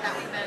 That we've been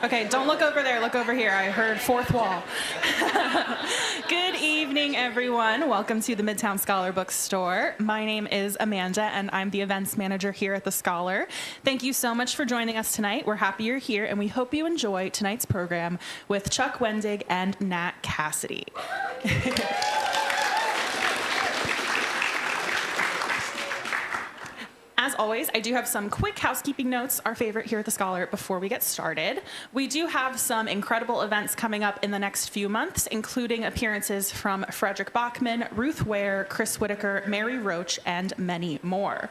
Okay, don't look over there, look over here. I heard fourth wall. Good evening, everyone. Welcome to the Midtown Scholar Bookstore. My name is Amanda, and I'm the events manager here at the Scholar. Thank you so much for joining us tonight. We're happy you're here, and we hope you enjoy tonight's program with Chuck Wendig and Nat Cassidy. As always, I do have some quick housekeeping notes, our favorite here at the Scholar, before we get started. We do have some incredible events coming up in the next few months, including appearances from Frederick Bachman, Ruth Ware, Chris Whitaker, Mary Roach, and many more.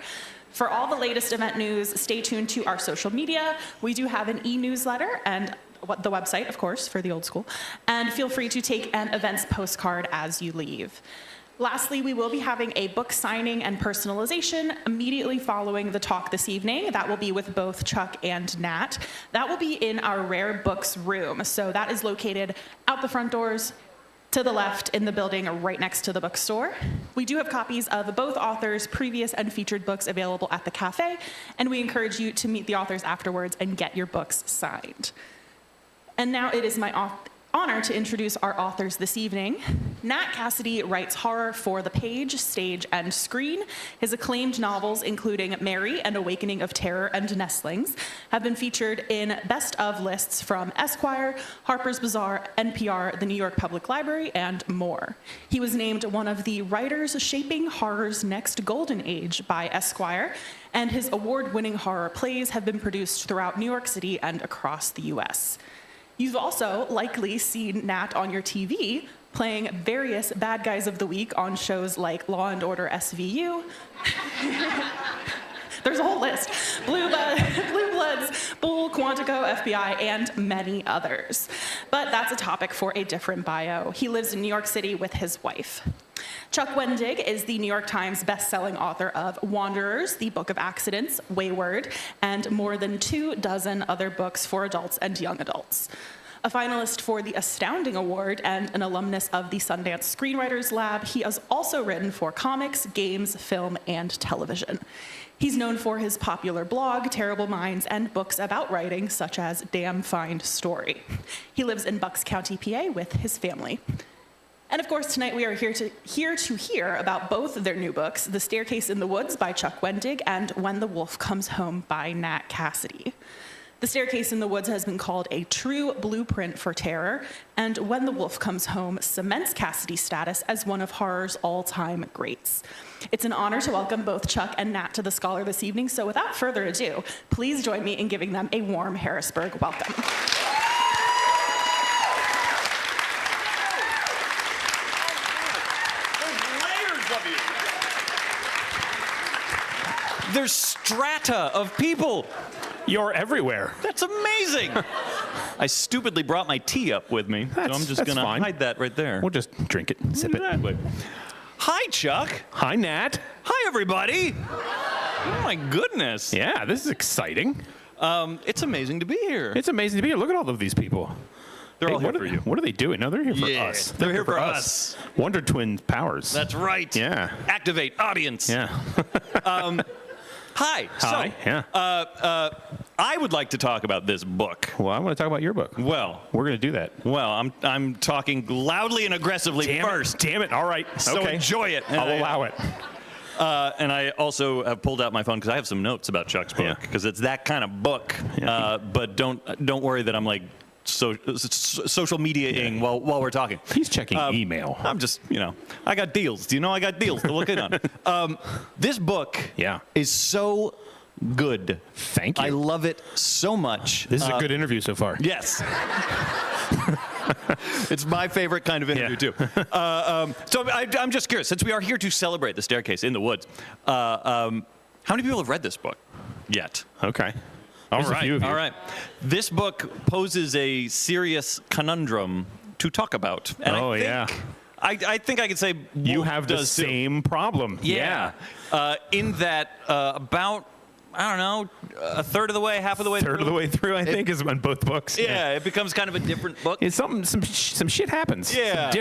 For all the latest event news, stay tuned to our social media. We do have an e-newsletter and the website, of course, for the old school. And feel free to take an events postcard as you leave. Lastly, we will be having a book signing and personalization immediately following the talk this evening. That will be with both Chuck and Nat. That will be in our Rare Books room. So that is located out the front doors to the left in the building right next to the bookstore. We do have copies of both authors' previous and featured books available at the cafe, and we encourage you to meet the authors afterwards and get your books signed. And now it is my honor to introduce our authors this evening. Nat Cassidy writes horror for the page, stage, and screen. His acclaimed novels, including Mary and Awakening of Terror and Nestlings, have been featured in best of lists from Esquire, Harper's Bazaar, NPR, the New York Public Library, and more. He was named one of the writers shaping horror's next golden age by Esquire, and his award-winning horror plays have been produced throughout New York City and across the US. You've also likely seen Nat on your TV playing various bad guys of the week on shows like Law & Order SVU. There's a whole list. Blue Bloods, Bull, Quantico, FBI, and many others. But that's a topic for a different bio. He lives in New York City with his wife. Chuck Wendig is the New York Times bestselling author of Wanderers, The Book of Accidents, Wayward, and more than 24 other books for adults and young adults. A finalist for the Astounding Award and an alumnus of the Sundance Screenwriters Lab, he has also written for comics, games, film, and television. He's known for his popular blog, Terrible Minds, and books about writing, such as Damn Fine Story. He lives in Bucks County, PA, with his family. And of course, tonight we are here to hear about both of their new books, The Staircase in the Woods by Chuck Wendig and When the Wolf Comes Home by Nat Cassidy. The Staircase in the Woods has been called a true blueprint for terror, and When the Wolf Comes Home cements Cassidy's status as one of horror's all-time greats. It's an honor to welcome both Chuck and Nat to the Scholar this evening, so without further ado, please join me in giving them a warm Harrisburg welcome. There's strata of people. You're everywhere. That's amazing. I stupidly brought my tea up with me, so I'm just going to hide that right there. We'll just drink it and sip it. Hi, Chuck. Hi, Nat. Hi, everybody. Oh, my goodness. Yeah, this is exciting. It's amazing to be here. It's amazing to be here. Look at all of these people. They're all here for you. What are they doing? No, they're here for us. They're here for us. Wonder Twin powers. That's right. Yeah. Activate audience. Yeah. Hi. Hi. Yeah. I would like to talk about this book. Well, I want to talk about your book. Well, we're going to do that. Well, I'm talking loudly and aggressively first. Damn it. All right. So okay. Enjoy it. I'll allow it. And I also have pulled out my phone because I have some notes about Chuck's book because it's that kind of book. Yeah. But don't worry that I'm like social media-ing while we're talking. He's checking email. I'm just, I got deals. Do you know I got deals to look in on? This book is so good. Thank you. I love it so much. This is a good interview so far. Yes. It's my favorite kind of interview, too. So I'm just curious, since we are here to celebrate The Staircase in the Woods, how many people have read this book yet? Okay. All right. This book poses a serious conundrum to talk about. And I think I could say you have the same problem. Yeah. In that about, I don't know, a third of the way, half of the way through. Third of the way through, I think, is on both books. Yeah, it becomes kind of a different book. It's some shit happens. Yeah.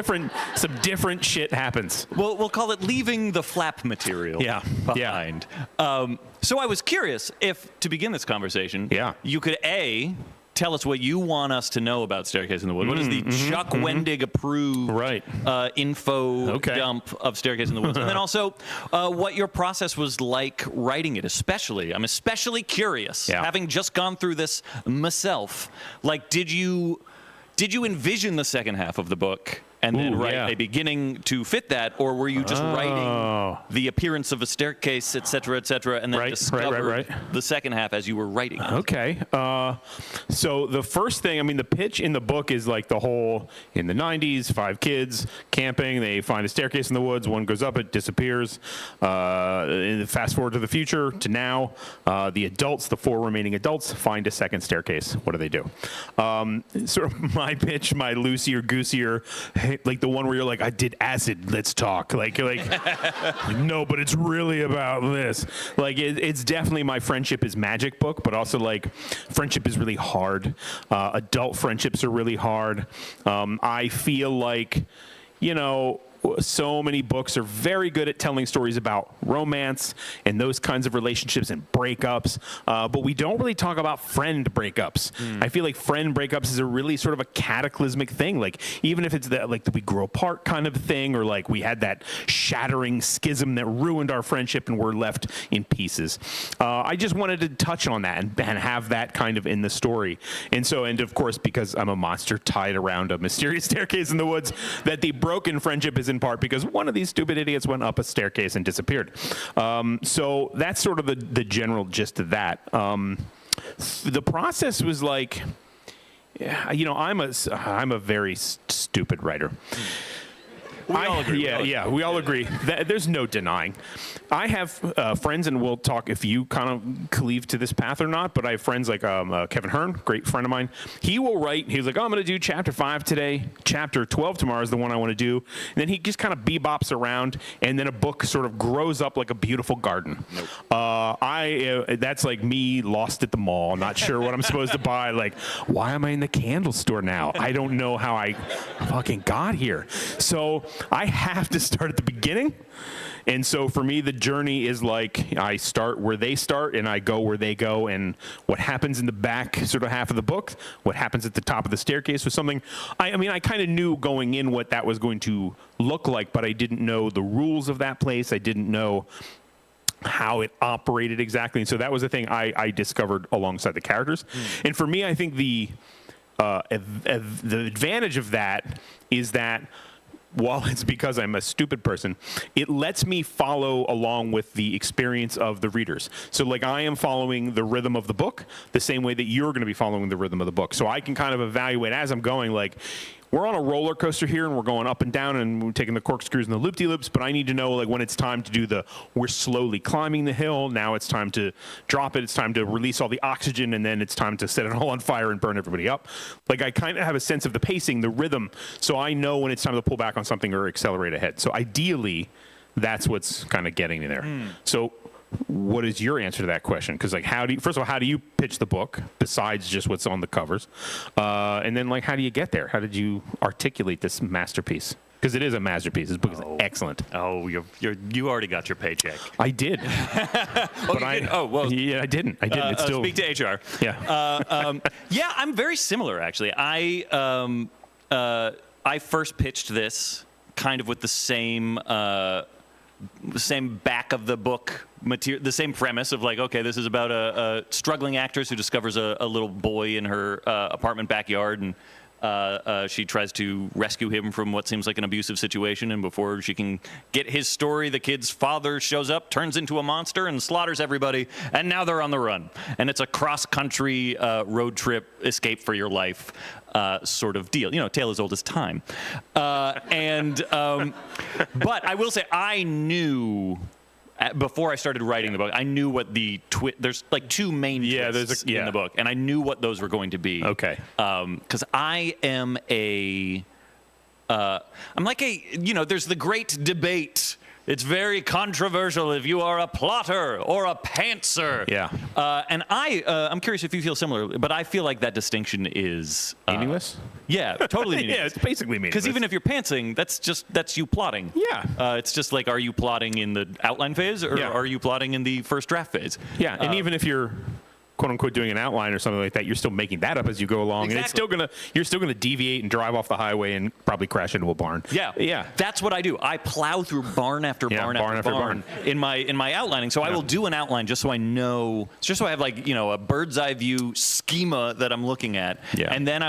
Some different shit happens. We'll call it leaving the flap material behind. So I was curious if, to begin this conversation, you could A, tell us what you want us to know about Staircase in the Woods. What is the Chuck Wendig approved info dump of Staircase in the Woods? And then also what your process was like writing it, especially. I'm especially curious, having just gone through this myself. Like, did you envision the second half of the book and then write a beginning to fit that, or were you just writing the appearance of a staircase, et cetera, and then discovered the second half as you were writing it? Okay. So the first thing, I mean, the pitch in the book is like the whole, in the 90s, 5 kids camping, they find a staircase in the woods, one goes up, it disappears. Fast forward to the future, to now, the adults, the 4 remaining adults, find a second staircase. What do? Sort of my pitch, my loosier-goosier, like the one where you're like, I did acid, let's talk. Like no, but it's really about this. Like, it's definitely my friendship is magic book, but also like friendship is really hard. Adult friendships are really hard. I feel like, so many books are very good at telling stories about romance and those kinds of relationships and breakups, but we don't really talk about friend breakups. I feel like friend breakups is a really sort of a cataclysmic thing. Like, even if it's that, like, the we grow apart kind of thing, or like we had that shattering schism that ruined our friendship and we're left in pieces. I just wanted to touch on that and have that kind of in the story. And of course, because I'm a monster tied around a mysterious staircase in the woods, that the broken friendship is in part because one of these stupid idiots went up a staircase and disappeared. So that's sort of the general gist of that. The process was like, I'm a very stupid writer. We all agree. We all agree. There's no denying. I have friends, and we'll talk if you kind of cleave to this path or not, but I have friends like Kevin Hearn, great friend of mine. He will write, he's like, I'm going to do chapter 5 today. Chapter 12 tomorrow is the one I want to do. And then he just kind of bebops around, and then a book sort of grows up like a beautiful garden. That's like me lost at the mall, not sure what I'm supposed to buy. Like, why am I in the candle store now? I don't know how I fucking got here. So I have to start at the beginning. And so for me, the journey is like I start where they start and I go where they go. And what happens in the back sort of half of the book, what happens at the top of the staircase was something, I kind of knew going in what that was going to look like, but I didn't know the rules of that place. I didn't know how it operated exactly. And so that was the thing I discovered alongside the characters. And for me, I think the advantage of that is that while it's because I'm a stupid person, it lets me follow along with the experience of the readers. So like I am following the rhythm of the book the same way that you're going to be following the rhythm of the book. So I can kind of evaluate as I'm going, like, we're on a roller coaster here and we're going up and down and we're taking the corkscrews and the loop-de-loops, but I need to know, like, when it's time to do we're slowly climbing the hill, now it's time to drop it, it's time to release all the oxygen, and then it's time to set it all on fire and burn everybody up. Like, I kind of have a sense of the pacing, the rhythm, so I know when it's time to pull back on something or accelerate ahead. So ideally, that's what's kind of getting me there. So what is your answer to that question? Because, like, first of all, how do you pitch the book besides just what's on the covers? And then, like, how do you get there? How did you articulate this masterpiece? Because it is a masterpiece. This book is excellent. Oh, you already got your paycheck. I did. But yeah, I didn't. It's still speak to HR. Yeah. Yeah, I'm very similar, actually. I first pitched this kind of with the same back of the book material, the same premise of like, okay, this is about a struggling actress who discovers a little boy in her apartment backyard, and she tries to rescue him from what seems like an abusive situation, and before she can get his story, the kid's father shows up, turns into a monster, and slaughters everybody, and now they're on the run. And it's a cross-country road trip, escape for your life sort of deal. Tale as old as time. But I will say, I knew before I started writing the book, I knew what there's like 2 main twists in the book, and I knew what those were going to be. Okay. Because I am I'm like there's the great debate. It's very controversial if you are a plotter or a pantser. Yeah. And I'm curious if you feel similar, but I feel like that distinction is meaningless? Yeah, totally meaningless. Yeah, it's basically meaningless. Because even if you're pantsing, that's you plotting. Yeah. It's just like, are you plotting in the outline phase or are you plotting in the first draft phase? Yeah, and even if you're quote unquote doing an outline or something like that, you're still making that up as you go along, and you're still gonna deviate and drive off the highway and probably crash into a barn. Yeah. That's what I do. I plow through barn after barn after barn in my outlining. So I will do an outline just so I know, just so I have like, a bird's eye view schema that I'm looking at. Yeah. And then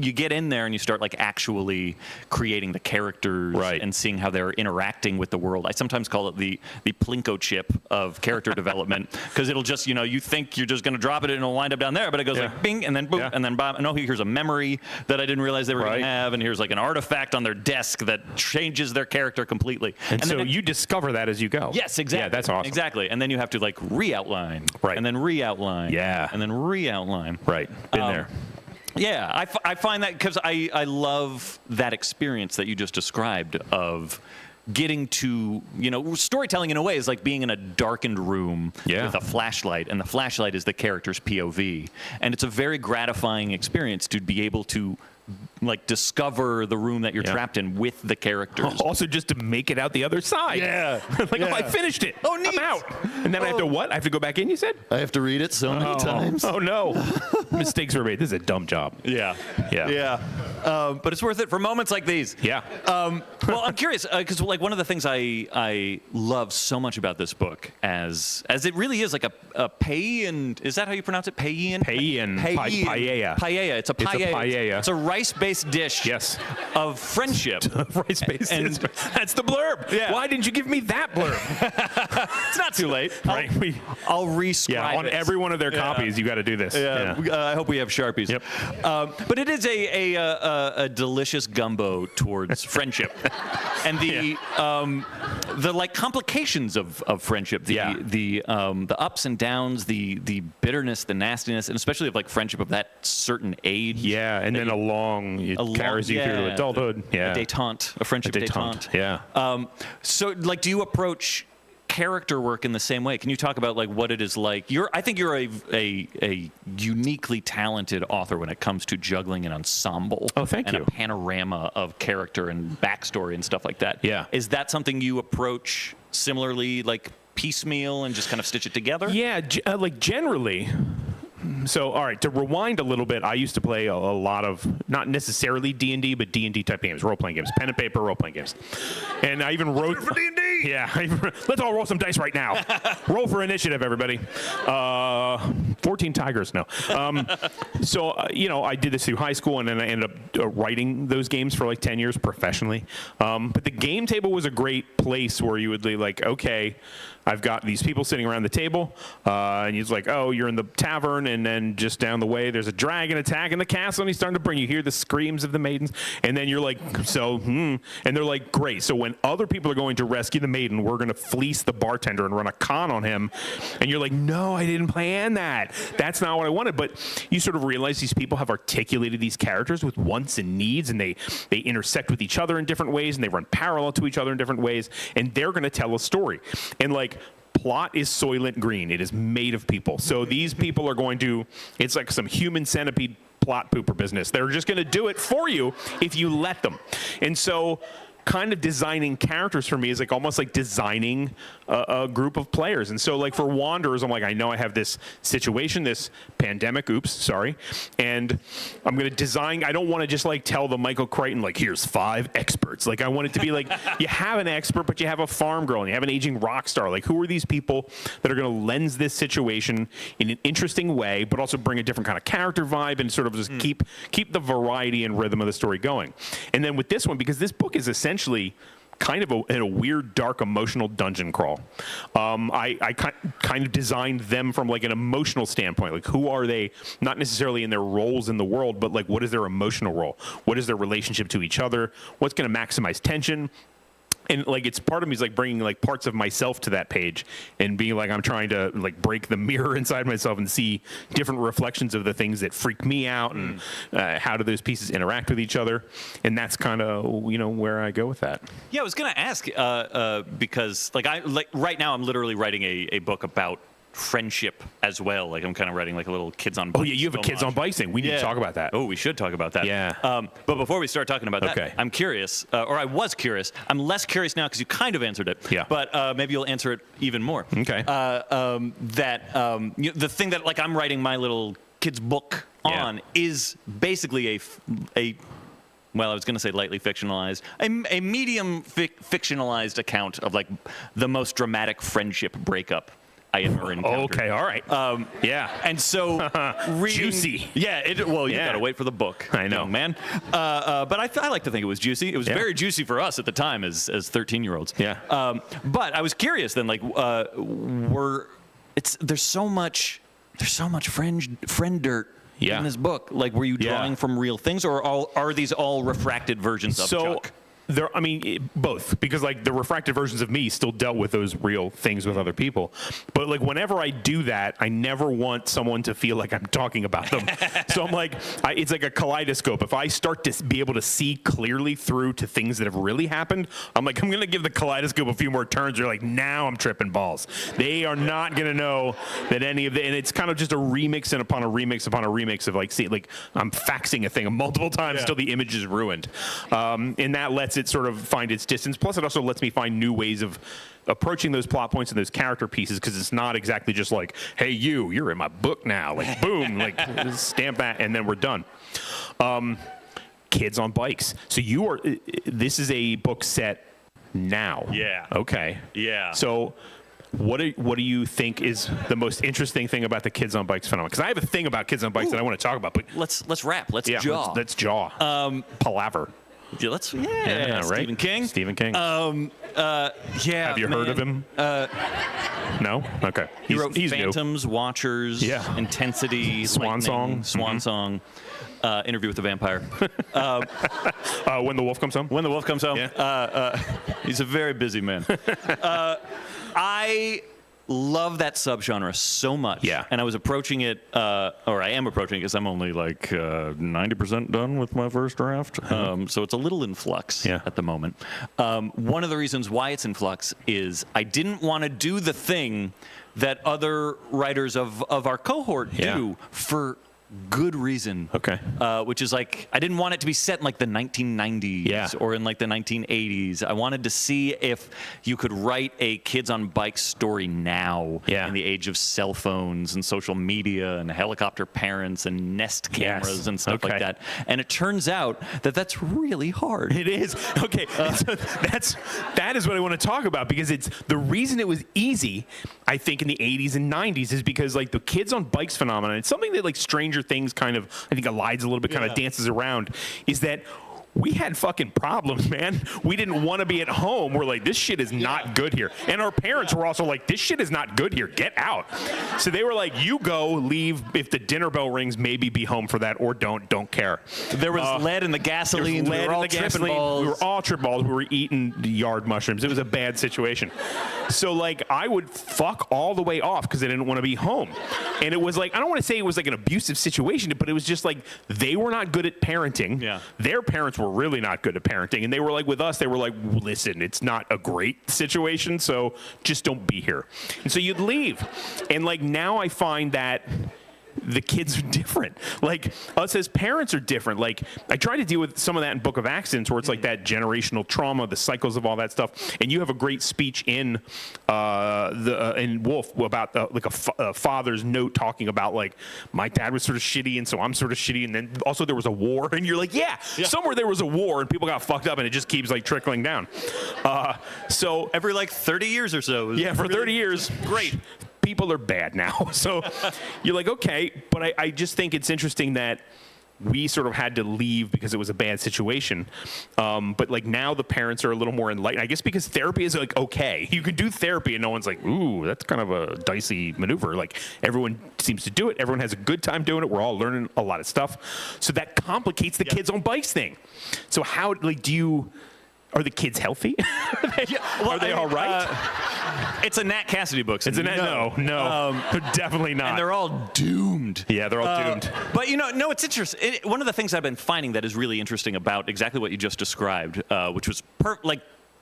you get in there and you start like actually creating the characters and seeing how they're interacting with the world. I sometimes call it the Plinko chip of character development, because it'll just, you think you're just going to drop it and it'll wind up down there, but it goes like bing and then boom and then bam. And here's a memory that I didn't realize they were going to have, and here's like an artifact on their desk that changes their character completely. And so you discover that as you go. Yes, exactly. Yeah, that's awesome. Exactly. And then you have to like re-outline. And then re-outline. Yeah. And then re-outline. Right. Been there. Yeah, I find that because I love that experience that you just described of getting to, storytelling in a way is like being in a darkened room with a flashlight, and the flashlight is the character's POV. And it's a very gratifying experience to be able to like discover the room that you're trapped in with the characters. Also, just to make it out the other side. Yeah. Oh, I finished it. Oh, neat. I'm out. And then I have to what? I have to go back in, you said? I have to read it so many times. Oh, no. Mistakes were made. This is a dumb job. Yeah. But it's worth it for moments like these. Yeah. Well, I'm curious, because like one of the things I love so much about this book, as it really is like a paean, is that how you pronounce it? Paean? Paean. Paella. Paella. It's a paella. It's a rice-based dish of friendship. Rice-based dish. That's the blurb. Yeah. Why didn't you give me that blurb? It's not too late. I'll re-scribe on every one of their copies, you got to do this. I hope we have Sharpies. Yep. But it is a delicious gumbo towards friendship, and the like complications of friendship, the ups and downs, the bitterness, the nastiness, and especially of like friendship of that certain age. Yeah, and then it carries you through to adulthood. A détente, a friendship détente. Yeah. So like, do you approach character work in the same way? Can you talk about like what it is like? I think you're a uniquely talented author when it comes to juggling an ensemble. Oh, thank you. And a panorama of character and backstory and stuff like that. Yeah. Is that something you approach similarly, like piecemeal and just kind of stitch it together? Yeah, like generally. So, all right, to rewind a little bit, I used to play a lot of, not necessarily D&D, but D&D type games, role-playing games, pen and paper role-playing games. And I even wrote... for D&D! Yeah, let's all roll some dice right now. Roll for initiative, everybody. 14 tigers, no. So, I did this through high school, and then I ended up writing those games for like 10 years professionally. But the game table was a great place where you would be like, okay, I've got these people sitting around the table, and he's like, oh, you're in the tavern, and then just down the way, there's a dragon attacking the castle, and he's starting to bring you hear the screams of the maidens, and then you're like, and they're like, great. So when other people are going to rescue the maiden, we're going to fleece the bartender and run a con on him, and you're like, no, I didn't plan that. That's not what I wanted. But you sort of realize these people have articulated these characters with wants and needs, and they intersect with each other in different ways, and they run parallel to each other in different ways, and they're going to tell a story. And like, plot is Soylent Green. It is made of people. So these people are going to, it's like some human centipede plot pooper business. They're just going to do it for you if you let them. And so kind of designing characters for me is like almost like designing a group of players. And so like for Wanderers, I'm like, I know I have this situation, this pandemic, and I'm going to design, I don't want to just like tell the Michael Crichton, like, here's 5 experts. Like I want it to be like, you have an expert, but you have a farm girl and you have an aging rock star. Like who are these people that are going to lens this situation in an interesting way, but also bring a different kind of character vibe and sort of just keep the variety and rhythm of the story going. And then with this one, because this book is essentially kind of in a weird, dark, emotional dungeon crawl. I kind of designed them from like an emotional standpoint. Like who are they, not necessarily in their roles in the world, but like what is their emotional role? What is their relationship to each other? What's going to maximize tension? And like it's part of me is like bringing like parts of myself to that page and being like I'm trying to like break the mirror inside myself and see different reflections of the things that freak me out and how do those pieces interact with each other, and that's kind of where I go with that. Yeah, I was gonna ask because like right now I'm literally writing a book about friendship as well. Like I'm kind of writing like a little kids on bikes. Oh yeah, you have a kids on bikes thing. We need to talk about that. Oh, we should talk about that. Yeah. But before we start talking about that, Okay. I'm curious, or I was curious. I'm less curious now because you kind of answered it. Yeah. But maybe you'll answer it even more. Okay. The thing that like I'm writing my little kids book on is basically well, I was going to say lightly fictionalized, a medium fictionalized account of like the most dramatic friendship breakup I ever encountered. Okay, all right. Yeah. And so reading, Juicy. Yeah. You got to wait for the book. I know, young man. But I like to think it was juicy. It was very juicy for us at the time as 13-year-olds. Yeah. But I was curious then, like, there's so much friend dirt in this book. Like, were you drawing from real things, or are these all refracted versions of Chuck? Both, because like the refracted versions of me still dealt with those real things with other people. But like whenever I do that, I never want someone to feel like I'm talking about them. So I'm like, it's like a kaleidoscope. If I start to be able to see clearly through to things that have really happened, I'm like, I'm going to give the kaleidoscope a few more turns. You're like, now I'm tripping balls. They are not going to know that any of the, and it's kind of just a remix and upon a remix upon a remix of like, see, like I'm faxing a thing multiple times until the image is ruined. And that lets it sort of find its distance. Plus, it also lets me find new ways of approaching those plot points and those character pieces, because it's not exactly just like, hey, you're in my book now. Like, boom, like stamp that, and then we're done. Kids on bikes. So this is a book set now. Yeah. Okay. Yeah. So what do you think is the most interesting thing about the kids on bikes phenomenon? Because I have a thing about kids on bikes that I want to talk about. But let's wrap. Let's jaw. Let's jaw. Palaver. Yeah, right. Stephen King. Stephen King. Yeah. Have you heard of him? No. Okay. He wrote he's Phantoms, new. Watchers, Intensity, Swan Lightning, Song, Swan Song, Interview with the Vampire. When the Wolf Comes Home. When the Wolf Comes Home. Yeah. He's a very busy man. I love that subgenre so much. Yeah. And I was approaching it, or I am approaching it because I'm only like 90% done with my first draft. So it's a little in flux at the moment. One of the reasons why it's in flux is I didn't want to do the thing that other writers of our cohort do for good reason. Okay. Which is like, I didn't want it to be set in like the 1990s or in like the 1980s. I wanted to see if you could write a kids on bikes story now in the age of cell phones and social media and helicopter parents and Nest cameras and stuff like that. And it turns out that that's really hard. It is. Okay. So that is what I want to talk about, because it's the reason it was easy, I think, in the 80s and 90s is because like the kids on bikes phenomenon, it's something that like Stranger Things kind of, I think, elides a little bit, kind of dances around, is that we had fucking problems, man. We didn't want to be at home. We're like, this shit is not good here. And our parents were also like, this shit is not good here. Get out. So they were like, you go, leave. If the dinner bell rings, maybe be home for that, or don't care. There was lead in the gasoline. We were all tripping balls. We were all tripping balls. We were eating yard mushrooms. It was a bad situation. So like, I would fuck all the way off because I didn't want to be home. And it was like, I don't want to say it was like an abusive situation, but it was just like, they were not good at parenting. Yeah. Their parents were really not good at parenting, and they were like, with us, they were like, listen, it's not a great situation, so just don't be here. And so you'd leave. And like, now I find that the kids are different. Like, us as parents are different. Like, I try to deal with some of that in Book of Accidents, where it's like that generational trauma, the cycles of all that stuff. And you have a great speech in Wolf about like a father's note talking about like, my dad was sort of shitty, and so I'm sort of shitty, and then also there was a war, and you're like, somewhere there was a war, and people got fucked up, and it just keeps like trickling down. So every like 30 years or so. For 30 years, great. People are bad now. So you're like, okay, but I just think it's interesting that we sort of had to leave because it was a bad situation. But like now the parents are a little more enlightened, I guess, because therapy is like, okay, you can do therapy and no one's like, ooh, that's kind of a dicey maneuver. Like, everyone seems to do it. Everyone has a good time doing it. We're all learning a lot of stuff. So that complicates the kids on bikes thing. So how, like, are the kids healthy? Are they all right? It's a Nat Cassidy book. So no, definitely not. And they're all doomed. Yeah, they're all doomed. But it's interesting. One of the things I've been finding that is really interesting about exactly what you just described, which was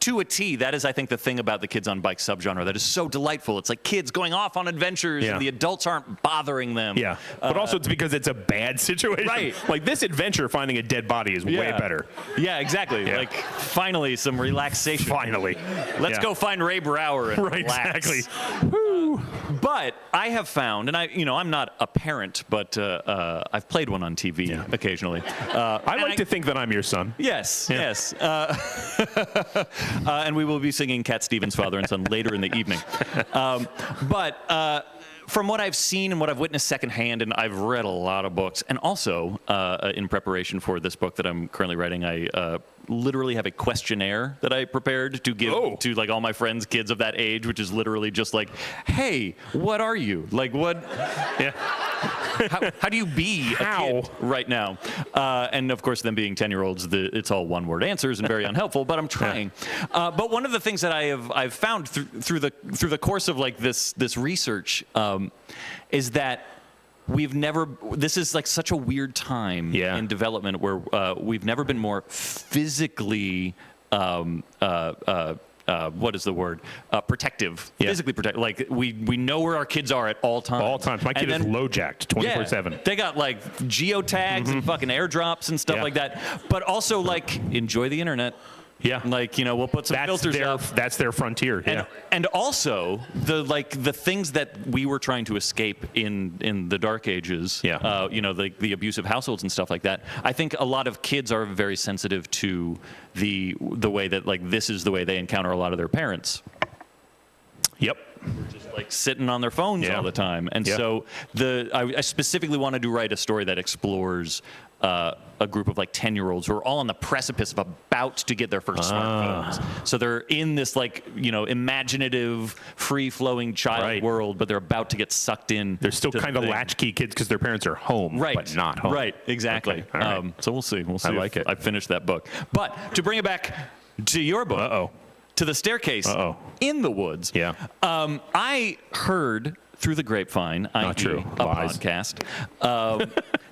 to a T, that is, I think, the thing about the kids on bikes subgenre that is so delightful. It's like kids going off on adventures, and the adults aren't bothering them. Yeah, but also it's because it's a bad situation. Right. Like this adventure, finding a dead body is way better. Yeah, exactly. Yeah. Like, finally, some relaxation. Finally. Let's go find Ray Brower and relax. Exactly. Woo. But I have found, and I'm not a parent, but I've played one on TV occasionally. I like to think that I'm your son. Yes, yes. And we will be singing Cat Stevens' Father and Son later in the evening. But from what I've seen and what I've witnessed secondhand, and I've read a lot of books, and also in preparation for this book that I'm currently writing, I literally have a questionnaire that I prepared to give to like all my friends, kids of that age, which is literally just like, hey, what are you? Like, what? Yeah. How do you be a kid right now? And of course, them being 10-year-olds, it's all one-word answers and very unhelpful. But I'm trying. But one of the things that I've found through the course of like this research is that this is like such a weird time in development where we've never been more physically what is the word? Protective. Physically protective. Like we know where our kids are at all times. All times. My kid is low-jacked 24/7. They got like geotags and fucking airdrops and stuff like that. But also like enjoy the internet. Yeah, like we'll put some filters up. That's their frontier. And also the things that we were trying to escape in the dark ages. The abusive households and stuff like that. I think a lot of kids are very sensitive to the way that like this is the way they encounter a lot of their parents. Yep. Just like sitting on their phones all the time. And so I specifically wanted to write a story that explores a group of like 10-year-olds who are all on the precipice of about to get their first smartphones. So they're in this like, imaginative, free-flowing child world, but they're about to get sucked in. They're still kind of latchkey kids because their parents are home, but not home. Right, exactly. Okay. All right. So we'll see. I like it. I finished that book. But to bring it back to your book, to the staircase in the woods. Yeah. I heard through the grapevine, Not true. a Lies. podcast,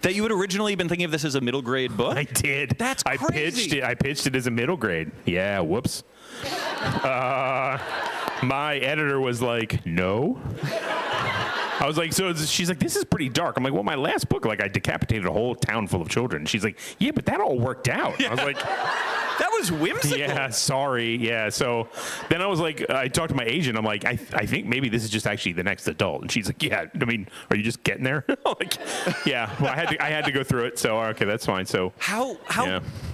that you had originally been thinking of this as a middle grade book. I did. That's crazy. I pitched it as a middle grade. Yeah. Whoops. My editor was like, no. I was like, she's like, this is pretty dark. I'm like, well, my last book, like I decapitated a whole town full of children. She's like, yeah, but that all worked out. I was like, that was whimsical. Yeah, sorry. Yeah. So then I was like, I talked to my agent. I'm like, I think maybe this is just actually the next adult. And she's like, yeah. I mean, are you just getting there? Like, yeah. Well, I had to go through it. So okay, that's fine. So how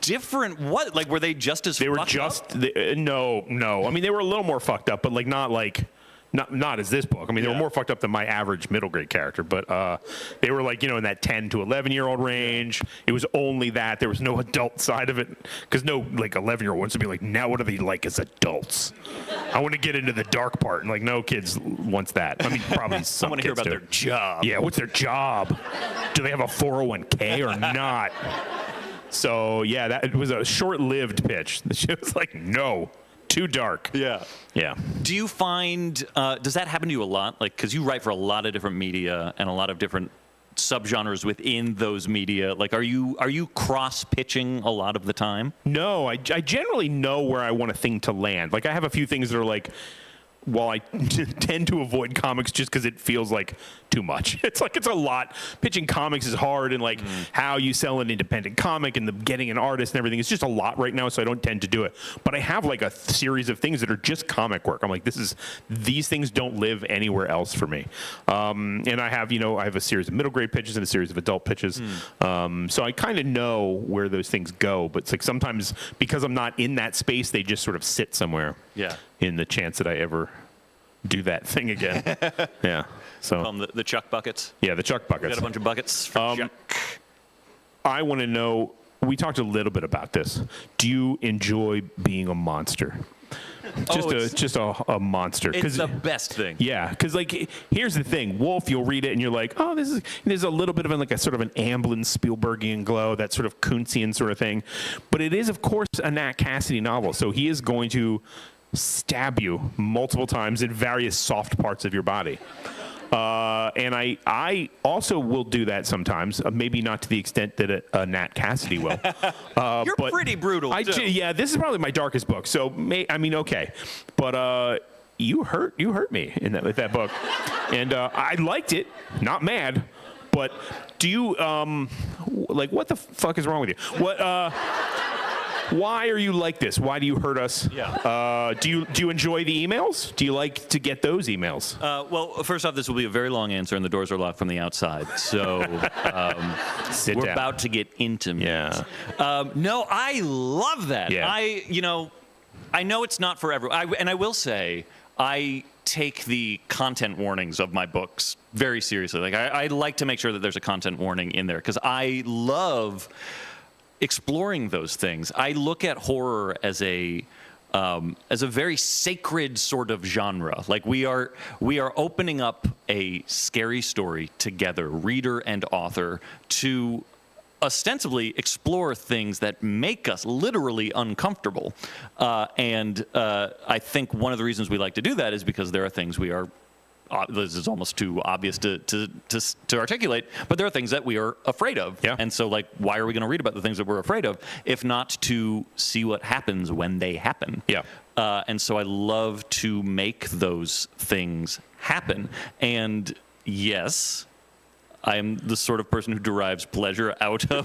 different? What like were they just as? They were just no. I mean, they were a little more fucked up, but like not like. Not as this book. I mean, they were more fucked up than my average middle grade character, but they were like, in that 10 to 11-year-old range. It was only that. There was no adult side of it because no, like, 11-year-old wants to be like, now what are they like as adults? I want to get into the dark part. And like, no kid wants that. I mean, probably some I want to hear about their job. Yeah, what's their job? Do they have a 401k or not? So, yeah, it was a short-lived pitch. She was like, no. Too dark. Yeah. Do you find, does that happen to you a lot? Like, because you write for a lot of different media and a lot of different subgenres within those media. Like, are you cross-pitching a lot of the time? No, I generally know where I want a thing to land. Like, I have a few things that are like, while I tend to avoid comics just because it feels like too much. It's a lot. Pitching comics is hard, and like how you sell an independent comic and getting an artist and everything. It's just a lot right now, so I don't tend to do it. But I have like a series of things that are just comic work. I'm like, these things don't live anywhere else for me. And I have a series of middle grade pitches and a series of adult pitches. So I kind of know where those things go. But it's like sometimes because I'm not in that space, they just sort of sit somewhere. Yeah. In the chance that I ever do that thing again. Yeah. So the Chuck buckets. Yeah, the Chuck buckets. We got a bunch of buckets for Chuck. I want to know. We talked a little bit about this. Do you enjoy being a monster? Just a monster. It's the best thing. Yeah, because like here's the thing, Wolf, you'll read it and you're like, oh, there's a little bit of like a sort of an Amblin Spielbergian glow, that sort of Kuntsian sort of thing, but it is of course a Nat Cassidy novel, so he is going to stab you multiple times in various soft parts of your body. And I also will do that sometimes, maybe not to the extent that a Nat Cassidy will. You're pretty brutal, too. Yeah, this is probably my darkest book, so okay. But you hurt me with that book. And I liked it, not mad, but do you, what the fuck is wrong with you? Why are you like this? Why do you hurt us? Yeah. Do you enjoy the emails? Do you like to get those emails? Well, first off, this will be a very long answer, and the doors are locked from the outside. So we're about to get intimate. Yeah. No, I love that. Yeah. I know it's not for everyone. And I will say, I take the content warnings of my books very seriously. Like, I like to make sure that there's a content warning in there because I love exploring those things. I look at horror as a very sacred sort of genre. Like we are opening up a scary story together, reader and author, to ostensibly explore things that make us literally uncomfortable. And I think one of the reasons we like to do that is because there are things we are this is almost too obvious to articulate, but there are things that we are afraid of. Yeah. And so, why are we going to read about the things that we're afraid of, if not to see what happens when they happen? Yeah. And so I love to make those things happen. And yes, I am the sort of person who derives pleasure out of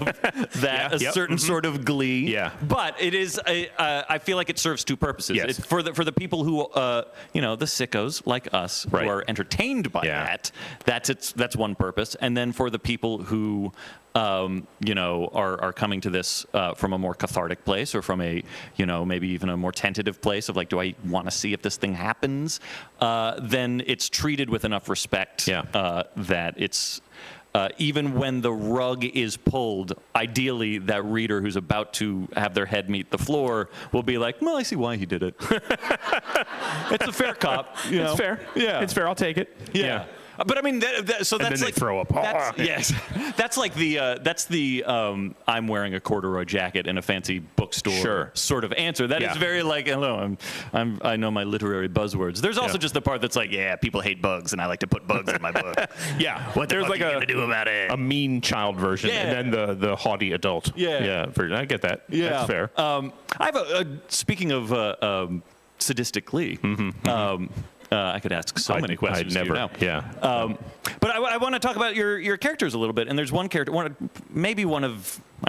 that, a certain sort of glee. Yeah. But it is, I feel like it serves two purposes. Yes. It's for the people who, the sickos like us, Right. who are entertained by that. That's one purpose. And then for the people who, are coming to this from a more cathartic place, or from a, maybe even a more tentative place of do I want to see if this thing happens? Then it's treated with enough respect that it's. Even when the rug is pulled, ideally that reader who's about to have their head meet the floor will be like, well, I see why he did it. It's a fair cop. It's fair. Yeah. It's fair. I'll take it. Yeah. But I mean, so and that's then they throw up. Yes, that's the I'm wearing a corduroy jacket in a fancy bookstore sort of answer. That is very hello, I know my literary buzzwords. There's also just the part that's people hate bugs, and I like to put bugs in my book. What there's like a do about it? A mean child version, and then the haughty adult. I get that. Yeah, that's fair. I have speaking of sadistic glee. I could ask so many questions. I'd never. To you now. But I want to talk about your characters a little bit. And there's one character,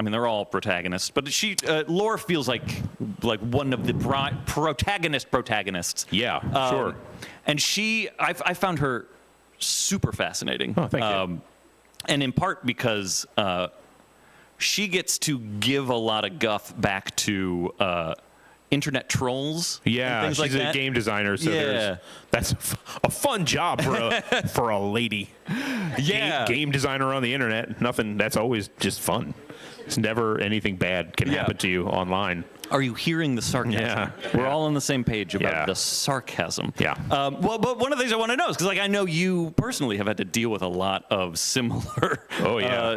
they're all protagonists, but Lore feels like one of the protagonists. Yeah, sure. And I found her super fascinating. Oh, thank you. And in part because she gets to give a lot of guff back to internet trolls. Yeah, and things she's like a game designer, so that's a fun job for a lady. Yeah, game designer on the internet. Nothing. That's always just fun. It's never anything bad can happen to you online. Are you hearing the sarcasm? Yeah. We're all on the same page about the sarcasm. Yeah. But one of the things I want to know is, because I know you personally have had to deal with a lot of similar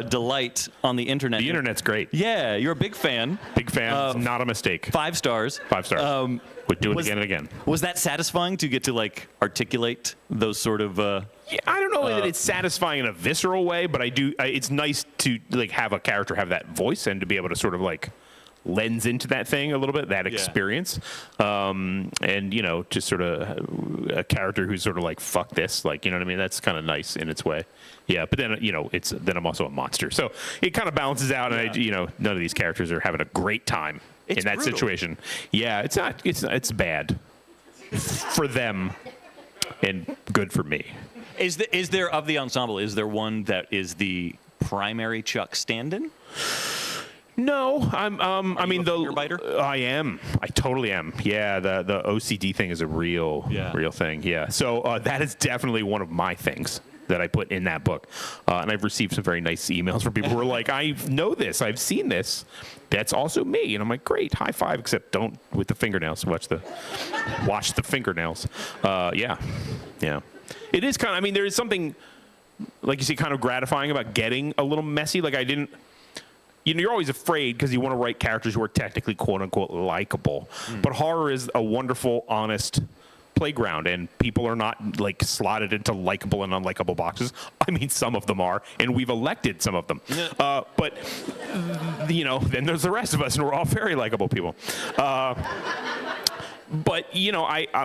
delight on the internet. The internet's great. Yeah, you're a big fan. Big fan. Not a mistake. 5 stars. 5 stars. Would do it again and again. Was that satisfying to get to articulate those sort of? I don't know that it's satisfying in a visceral way, but I do. It's nice to have a character have that voice and to be able to sort of lens into that thing a little bit, that experience. And, just sort of a character who's sort of fuck this, you know what I mean? That's kind of nice in its way. Yeah, but then, then I'm also a monster. So it kind of balances out, and none of these characters are having a great time in that brutal. situation. Yeah, it's bad for them and good for me. Is there, of the ensemble, is there one that is the primary Chuck stand-in? No, finger biter? I am. I totally am. Yeah, the OCD thing is a real thing. Yeah. So that is definitely one of my things that I put in that book. And I've received some very nice emails from people who are like, I know this, I've seen this. That's also me. And I'm like, great, high five, except don't with the fingernails. Wash the fingernails. Yeah. It is kind of, there is something, like you say, kind of gratifying about getting a little messy. I didn't, you're always afraid because you want to write characters who are technically quote unquote likable. But horror is a wonderful, honest playground, and people are not like slotted into likable and unlikable boxes. I mean, some of them are, and we've elected some of them. But then there's the rest of us, and we're all very likable people. But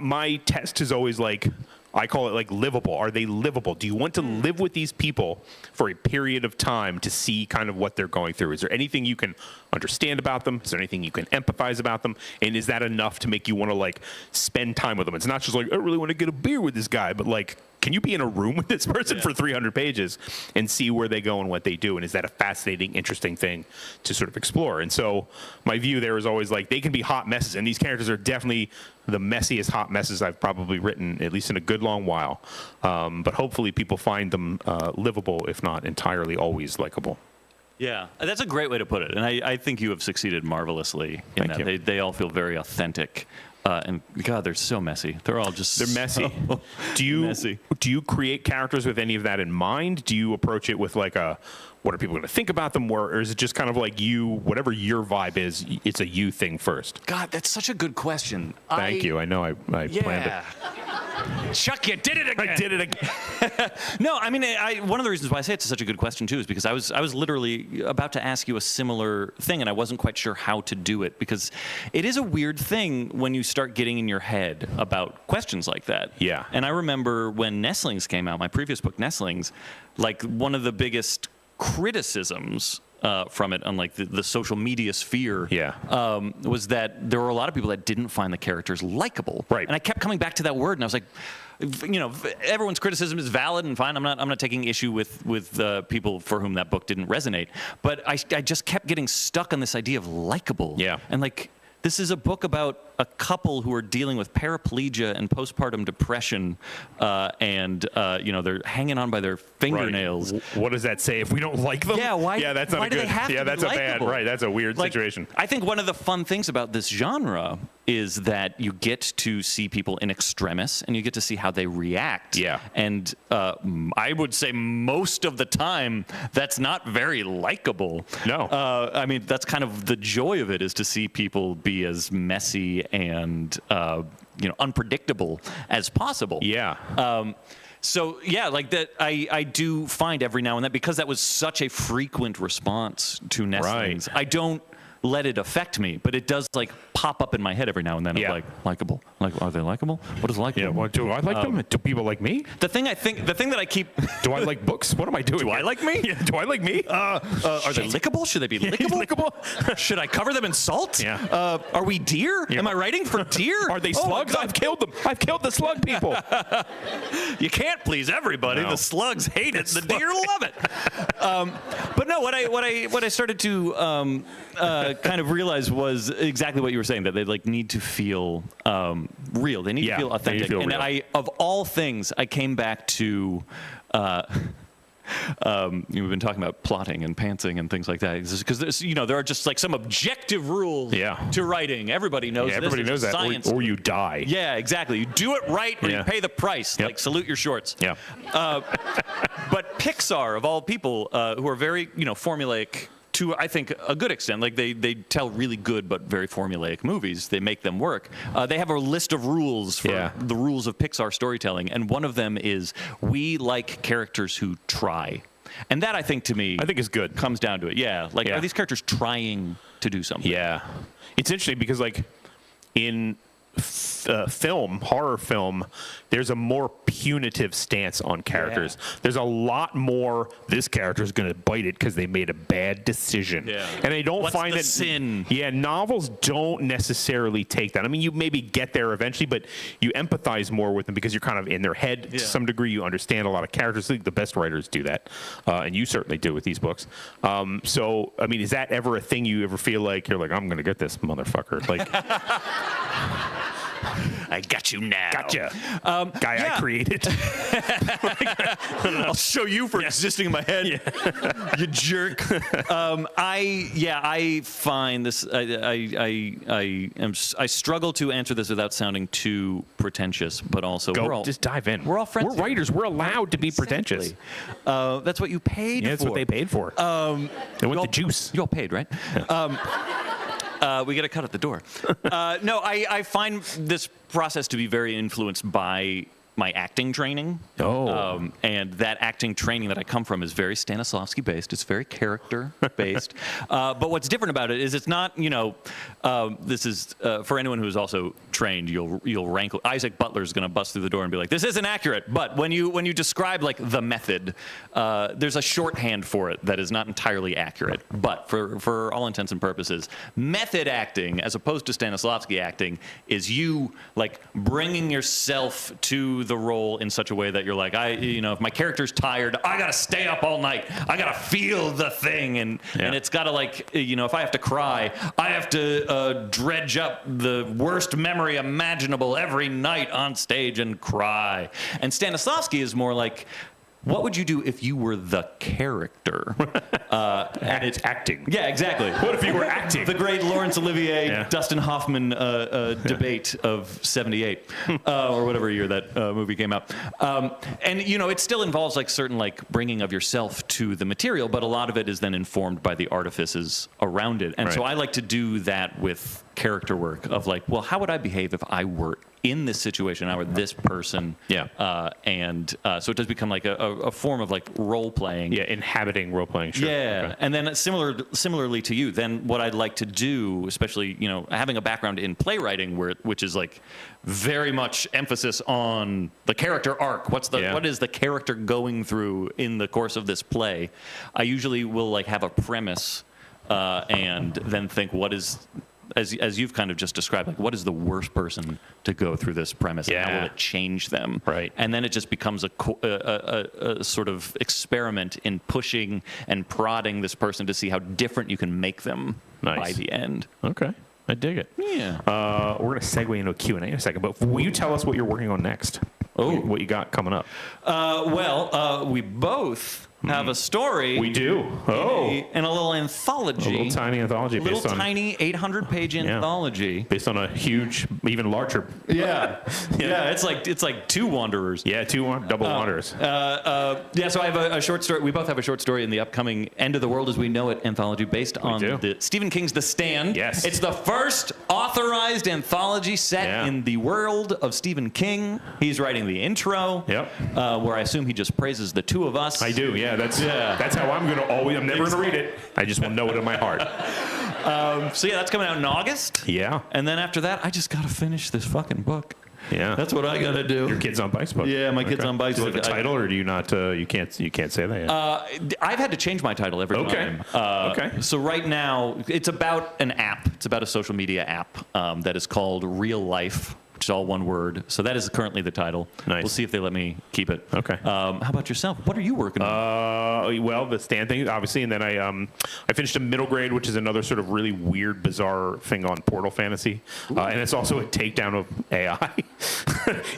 my test is always like, I call it like livable. Are they livable? Do you want to live with these people for a period of time to see kind of what they're going through? Is there anything you can understand about them? Is there anything you can empathize about them? And is that enough to make you want to like spend time with them? It's not just like, I really want to get a beer with this guy, but like, can you be in a room with this person for 300 pages and see where they go and what they do? And is that a fascinating, interesting thing to sort of explore? And so my view there is always like, they can be hot messes, and these characters are definitely the messiest hot messes I've probably written, at least in a good long while. But hopefully people find them livable, if not entirely always likable. Yeah, that's a great way to put it. And I think you have succeeded marvelously in Thank that. you. They all feel very authentic. And God, they're so messy. They're all just They're messy. Messy. Do you create characters with any of that in mind? Do you approach it with like what are people going to think about them, or is it just kind of like whatever your vibe is, it's a you thing first? God, that's such a good question. Thank you. I know I planned it. Chuck, you did it again. I did it again. No, I mean, one of the reasons why I say it's such a good question too is because I was literally about to ask you a similar thing, and I wasn't quite sure how to do it, because it is a weird thing when you start getting in your head about questions like that. Yeah. And I remember when Nestlings came out, my previous book, Nestlings, like one of the biggest criticisms from it on like the social media sphere was that there were a lot of people that didn't find the characters likable. Right. And I kept coming back to that word, and I was like, everyone's criticism is valid and fine. I'm not taking issue with people for whom that book didn't resonate. But I just kept getting stuck on this idea of likable. Yeah. And like, this is a book about a couple who are dealing with paraplegia and postpartum depression, and they're hanging on by their fingernails. Right. What does that say if we don't like them? Yeah, why? Yeah, that's not why a do good. they have yeah, to that's be a bad. likable? Right, that's a weird situation. I think one of the fun things about this genre is that you get to see people in extremis, and you get to see how they react. Yeah. And I would say most of the time, that's not very likable. No. I mean, that's kind of the joy of it, is to see people be as messy and unpredictable as possible. Yeah. So yeah, like that, I do find every now and then, because that was such a frequent response to Nestlings, I don't let it affect me, but it does like pop up in my head every now and then. Yeah. Of like, likable. Like, are they likable? What is likable? Yeah. Well, do I like them? Do people like me? The thing that I keep. Do I like books? What am I doing? Do I like me? Yeah, do I like me? Are they lickable? Should they be lickable? Lickable? Should I cover them in salt? Yeah. Are we deer? Yeah. Am I writing for deer? Are they Oh my slugs? God. I've killed them. I've killed the slug people. You can't please everybody. No. The slugs hate it. The deer love it. But no, what I started to kind of realize was exactly what you were saying, that they like need to feel real. They need to feel authentic. They need to feel and real. of all things, I came back to. We've been talking about plotting and pantsing and things like that, because there are just like some objective rules to writing. Everybody knows. Everybody knows that, or you die. Yeah, exactly. You do it right, or you pay the price. Yep. Like, salute your shorts. Yeah. But Pixar, of all people, who are very formulaic to, I think, a good extent. Like they tell really good but very formulaic movies. They make them work. They have a list of rules for the rules of Pixar storytelling, and one of them is we like characters who try. And that, I think, to me, is good. Comes down to it. Yeah. Like, are these characters trying to do something? Yeah. It's interesting because, like, in horror film, there's a more punitive stance on characters. There's a lot more, this character is going to bite it because they made a bad decision. Yeah. And I don't find the that sin? Yeah, novels don't necessarily take that. I mean, you maybe get there eventually, but you empathize more with them because you're kind of in their head to some degree. You understand a lot of characters. I think the best writers do that, and you certainly do with these books. So, I mean, is that ever a thing you ever feel like you're like, I'm going to get this motherfucker? Like, I got you now. Gotcha. Guy I created. I'll show you for existing in my head. You jerk. I find this. I struggle to answer this without sounding too pretentious, but also just dive in. We're all friends. We're writers. We're allowed to be pretentious. That's what you paid for. That's what they paid for. They want the juice. You all paid, right? We get a cut at the door. No, I find this process to be very influenced by my acting training. And that acting training that I come from is very Stanislavski based. It's very character based. But what's different about it is it's not, this is for anyone who's also trained, you'll rankle. Isaac Butler's going to bust through the door and be like, this isn't accurate. But when you describe like the method, there's a shorthand for it that is not entirely accurate. But for all intents and purposes, method acting, as opposed to Stanislavski acting, is you like bringing yourself to the role in such a way that you're like, if my character's tired, I gotta stay up all night. I gotta feel the thing, and it's gotta like, if I have to cry, I have to dredge up the worst memory imaginable every night on stage and cry. And Stanislavski is more like, what would you do if you were the character? And it's acting. Yeah, exactly. What if you were acting? The great Laurence Olivier, Dustin Hoffman debate of '78, or whatever year that movie came out. And it still involves like certain like bringing of yourself to the material, but a lot of it is then informed by the artifices around it. And so I like to do that with character work of like, well, how would I behave if I were in this situation, I were this person? So it does become like a form of like role playing. Yeah, inhabiting role playing. Sure. Yeah, Okay. and then similarly to you, then what I'd like to do, especially having a background in playwriting, which is like very much emphasis on the character arc. What is the character going through in the course of this play? I usually will like have a premise, and then think what is. As you've kind of just described, like what is the worst person to go through this premise, and how will it change them? Right. And then it just becomes a sort of experiment in pushing and prodding this person to see how different you can make them by the end. Okay. I dig it. Yeah. We're going to segue into a Q&A in a second, but will you tell us what you're working on next? What you got coming up? We both have a story. We do. In a little anthology. A little tiny anthology. Tiny 800-page anthology. Based on a huge, even larger. Yeah. It's like two Wanderers. Yeah, double Wanderers. So I have a short story. We both have a short story in the upcoming End of the World as We Know It anthology based on Stephen King's The Stand. Yes. It's the first authorized anthology set in the world of Stephen King. He's writing the intro. Where I assume he just praises the two of us. I do, yeah. That's how I'm going to always, I'm never going to read it. I just want to know it in my heart. That's coming out in August. Yeah. And then after that, I just got to finish this fucking book. Yeah. That's what I got to do. Your Kids on Bikes book. Yeah, my Kids on Bikes book. book. Do you have a title, or do you not, you can't say that yet? I've had to change my title every time. Okay. So right now, it's about an app. It's about a social media app that is called Real Life, which is all one word. So that is currently the title. Nice. We'll see if they let me keep it. Okay. How about yourself? What are you working on? Well, the Stand thing, obviously, and then I finished a Middle Grade, which is another sort of really weird, bizarre thing on Portal Fantasy, and it's also a takedown of AI.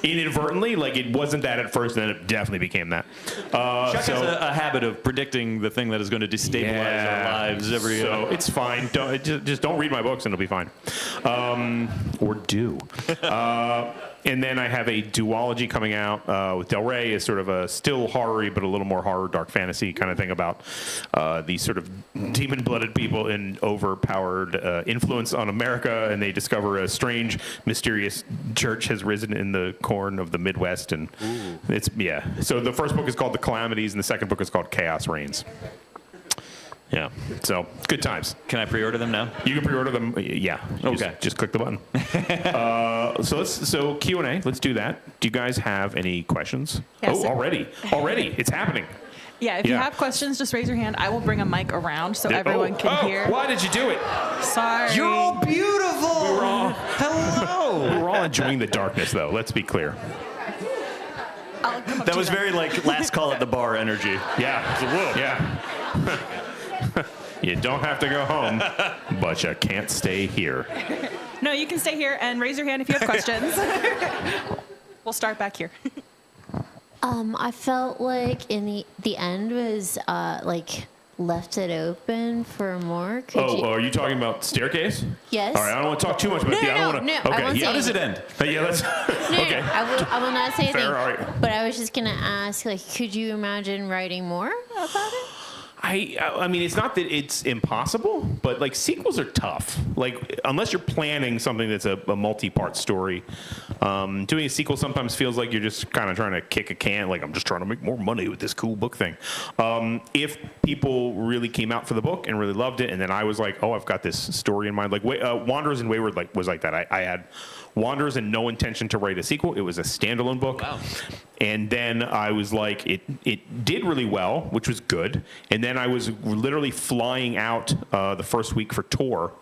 Inadvertently, like it wasn't that at first, and then it definitely became that. Chuck has a habit of predicting the thing that is going to destabilize our lives every year. So it's fine. Just don't read my books, and it'll be fine. Or do. And then I have a duology coming out with Del Rey, is sort of a still horror-y, but a little more horror, dark fantasy kind of thing about these sort of demon-blooded people in overpowered influence on America, and they discover a strange, mysterious church has risen in the corn of the Midwest, and So the first book is called The Calamities, and the second book is called Chaos Reigns. Yeah, so good times. Can I pre-order them now? You can pre-order them. Yeah. Okay. Just click the button. So Q&A. Let's do that. Do you guys have any questions? Yes. Already, it's happening. Yeah, if you have questions, just raise your hand. I will bring a mic around so everyone can hear. Why did you do it? Sorry. You're all beautiful. We were all hello. We were all enjoying the darkness, though. Let's be clear. That was very like last call at the bar energy. Yeah. Yeah. You don't have to go home, but you can't stay here. No, you can stay here and raise your hand if you have questions. We'll start back here. I felt like in the end was like left it open for more. Are you talking about Staircase? Yes. All right, I don't want to talk too much about No, I don't want to. I won't say How does it end? Yeah, let's. Okay. I will not say anything. Fair, all right. But I was just gonna ask, like, could you imagine writing more about it? I mean, it's not that it's impossible, but like sequels are tough. Like unless you're planning something that's a multi-part story, doing a sequel sometimes feels like you're just kind of trying to kick a can. Like I'm just trying to make more money with this cool book thing. If people really came out for the book and really loved it, and then I was like, oh, I've got this story in mind. Like Wanderers and Wayward was like that. I had Wanderers and no intention to write a sequel. It was a standalone book. Wow. And then I was like, it did really well, which was good. And then I was literally flying out the first week for tour,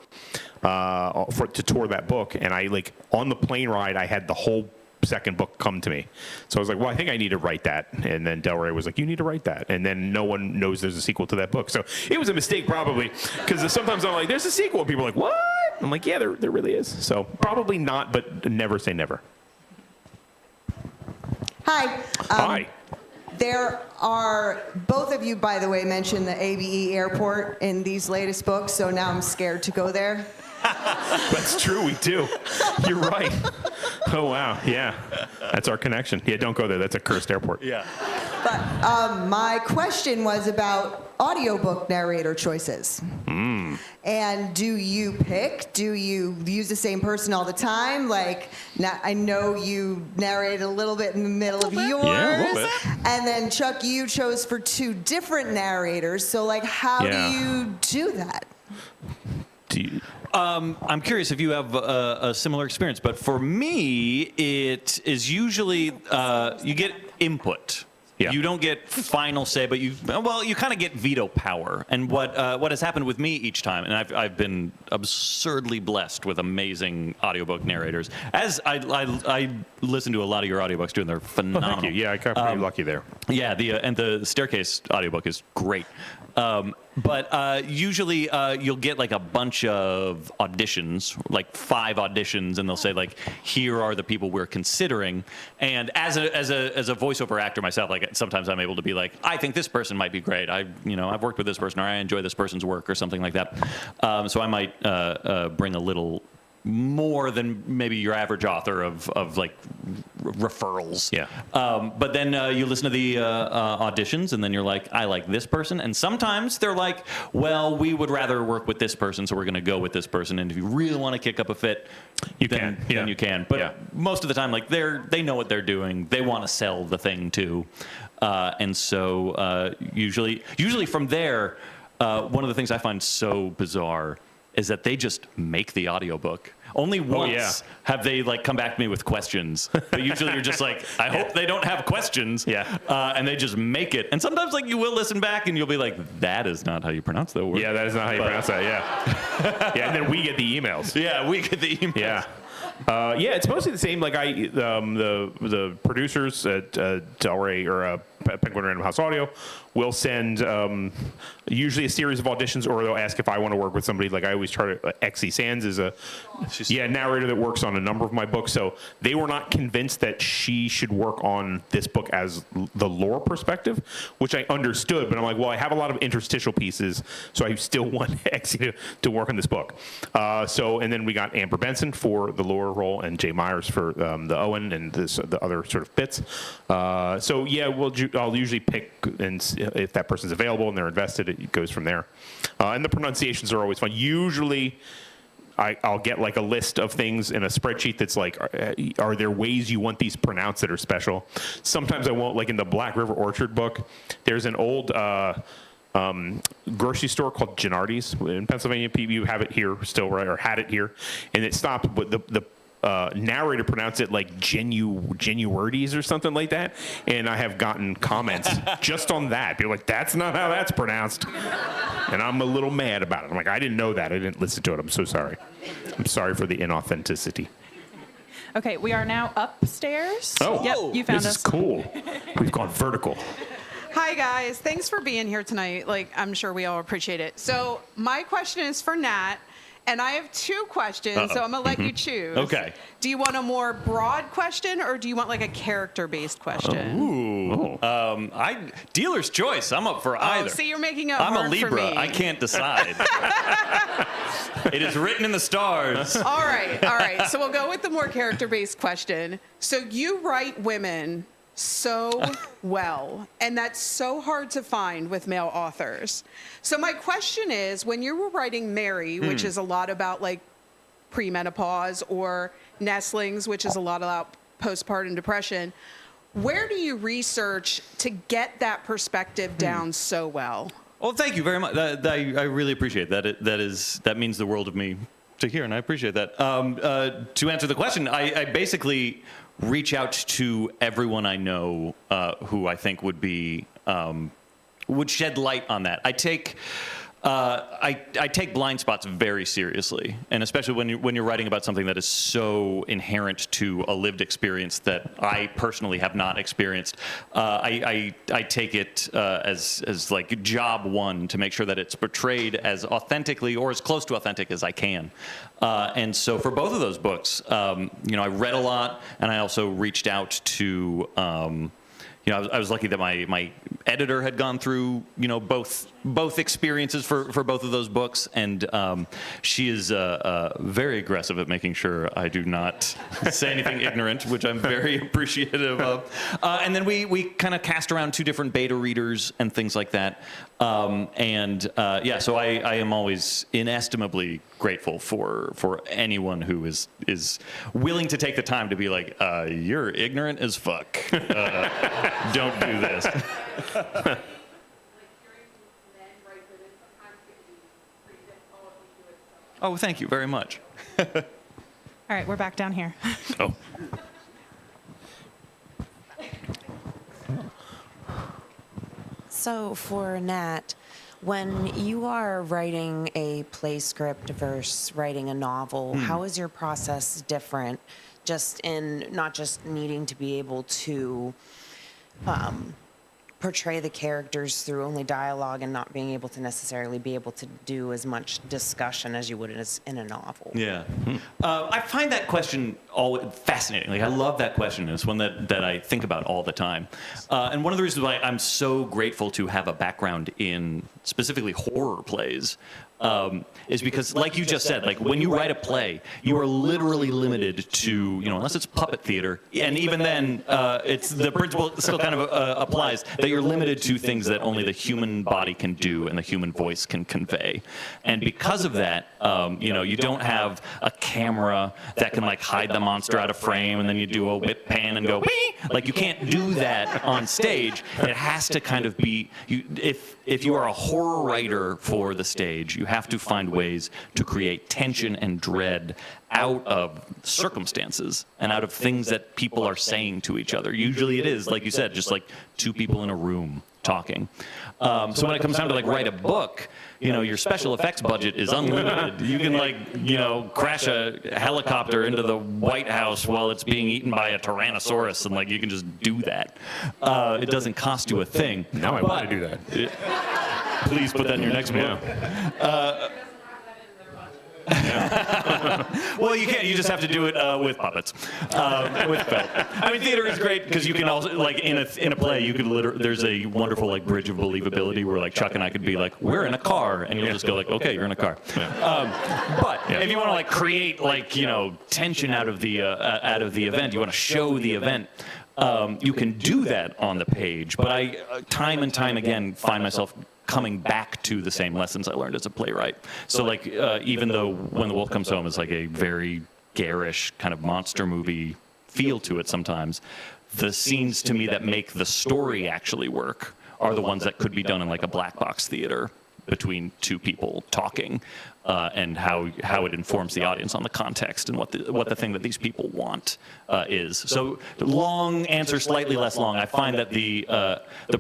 to tour that book. And I like on the plane ride, I had the whole second book come to me. So I was like, well, I think I need to write that. And then Del Rey was like, you need to write that. And then no one knows there's a sequel to that book. So it was a mistake probably, because sometimes I'm like, there's a sequel. And people are like, what? I'm like, yeah, there really is. So probably not, but never say never. Hi. Hi. There are, both of you, by the way, mentioned the ABE airport in these latest books, so now I'm scared to go there. That's true, we do. You're right. Oh, wow, yeah. That's our connection. Yeah, don't go there. That's a cursed airport. Yeah. But my question was about audiobook narrator choices. And do you pick? Do you use the same person all the time? Like, I know you narrated a little bit in the middle of yours. Yeah, a little bit. And then, Chuck, you chose for 2 different narrators. So, like, how do you do that? I'm curious if you have a similar experience, but for me, it is usually you get input. Yeah. You don't get final say, but you kind of get veto power. And what has happened with me each time, and I've been absurdly blessed with amazing audiobook narrators. As I listen to a lot of your audiobooks too, and they're phenomenal. Thank you. Yeah, I got pretty lucky there. Yeah, the Staircase audiobook is great. But usually you'll get like a bunch of auditions, like 5 auditions, and they'll say like, here are the people we're considering. And as a voiceover actor myself, like sometimes I'm able to be like, I think this person might be great. I've worked with this person, or I enjoy this person's work, or something like that. So I might bring a little more than maybe your average author of like referrals. Yeah. But then you listen to the auditions, and then you're like, I like this person. And sometimes they're like, well, we would rather work with this person, so we're going to go with this person. And if you really want to kick up a fit, then you can. But most of the time, like they know what they're doing. They want to sell the thing too. And so usually from there, one of the things I find so bizarre is that they just make the audiobook. Only once have they like come back to me with questions. But usually you're just like, I hope they don't have questions. Yeah. And they just make it. And sometimes like you will listen back and you'll be like, that is not how you pronounce that word. Yeah, that is not how you pronounce that. Yeah. Yeah, and then we get the emails. Yeah, we get the emails. Yeah. Yeah, it's mostly the same. Like the producers at Del Rey or Penguin Random House Audio will send usually a series of auditions, or they'll ask if I want to work with somebody. Like I always try to. Exie Sands is a narrator that works on a number of my books. So they were not convinced that she should work on this book as the lore perspective, which I understood. But I'm like, well, I have a lot of interstitial pieces, so I still want Exie to work on this book. And then we got Amber Benson for the lore role, and Jay Myers for the Owen and the other sort of bits. So yeah, I'll usually pick, and if that person's available and they're invested, it goes from there. And the pronunciations are always fun. Usually, I'll get like a list of things in a spreadsheet that's like, are there ways you want these pronounced that are special? Sometimes I won't. Like in the Black River Orchard book, there's an old grocery store called Gennardi's in Pennsylvania. You have it here still, right? Or had it here, and it stopped. But the narrator pronounced it like Genuardies or something like that, and I have gotten comments just on that. People are like, that's not how that's pronounced, and I'm a little mad about it. I'm like, I didn't know that. I didn't listen to it. I'm so sorry. I'm sorry for the inauthenticity. Okay, we are now upstairs. Oh, yep, you found us. This is cool. We've gone vertical. Hi, guys. Thanks for being here tonight. Like, I'm sure we all appreciate it. So my question is for Nat. And I have 2 questions, so I'm going to let you choose. Okay. Do you want a more broad question, or do you want like a character-based question? Ooh. Dealer's choice. I'm up for either. See, you're making it I'm hard a Libra. for me. I can't decide. It is written in the stars. All right. So we'll go with the more character-based question. So you write women so well, and that's so hard to find with male authors. So my question is, when you were writing Mary, which is a lot about like premenopause, or Nestlings, which is a lot about postpartum depression, where do you research to get that perspective down so well? Well, thank you very much. I really appreciate that. That means the world of me to hear, and I appreciate that. To answer the question, I basically reach out to everyone I know who I think would shed light on that. I take blind spots very seriously, and especially when you're writing about something that is so inherent to a lived experience that I personally have not experienced. I take it as like job one to make sure that it's portrayed as authentically or as close to authentic as I can. And so for both of those books, I read a lot, and I also reached out to. I was lucky that my editor had gone through, both experiences for both of those books, and she is very aggressive at making sure I do not say anything ignorant, which I'm very appreciative of. And then we kind of cast around 2 different beta readers and things like that. So I am always inestimably grateful for anyone who is willing to take the time to be like, you're ignorant as fuck. Don't do this. Oh, thank you very much. All right, we're back down here. Oh. So for Nat, when you are writing a play script versus writing a novel, how is your process different? Just in not just needing to be able to portray the characters through only dialogue and not being able to necessarily be able to do as much discussion as you would in a novel. Yeah. I find that question fascinating. Like, I love that question. It's one that I think about all the time. And one of the reasons why I'm so grateful to have a background in specifically horror plays is because, like you just said, like when you write a play, you are literally limited to, unless it's puppet theater, and even then, it's the principle still kind of applies, that you're limited to things that only the human body can do and the human voice can convey. And because of that, you don't have a camera that can like hide the monster out of frame, and then you do a whip pan and go, wee! Like you can't do that on stage. It has to kind of be, if you are a horror writer for the stage, you have to find ways to create tension and dread out of circumstances and out of things that people are saying to each other. Usually it is, like you said, just like 2 people in a room talking. So when it comes time to like write a book, your special effects budget is unlimited. You can crash a helicopter into the White House while it's being eaten by a Tyrannosaurus, and you can just do that. It doesn't cost you a thing. Now I want to do that. Please put that in your next book. Well, you can't. You just have to do it with puppets, with felt. I mean, theater is great because you can also, like, in a play, you could there's a wonderful like bridge of believability where like Chuck and I could be like, we're in a car, and you'll just go like, okay, you're in a car. But if you want to like create like tension out of the event, you want to show the event. You can do that on the page, but I time and time again find myself coming back to the same lessons I learned as a playwright. So like, even though When the Wolf Comes Home is like a very garish kind of monster movie feel to it sometimes, the scenes to me that make the story actually work are the ones that could be done in like a black box theater between 2 people talking, and how it informs the audience on the context and what the thing that these people want is. So long answer, slightly less long. I find that the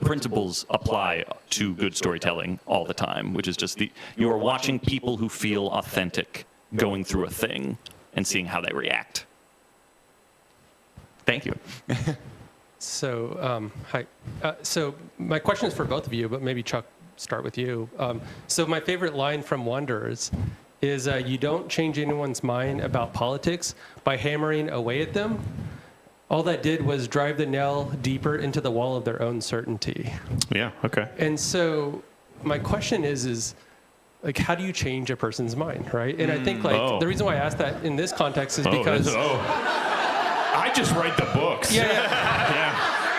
principles apply to good storytelling all the time, which is just you are watching people who feel authentic going through a thing and seeing how they react. Thank you. So, hi. So my question is for both of you, but maybe Chuck, start with you. So my favorite line from Wanderers is, you don't change anyone's mind about politics by hammering away at them. All that did was drive the nail deeper into the wall of their own certainty. Yeah, okay. And so my question is like, how do you change a person's mind, right? And I think the reason why I asked that in this context is because... I just write the books. Yeah.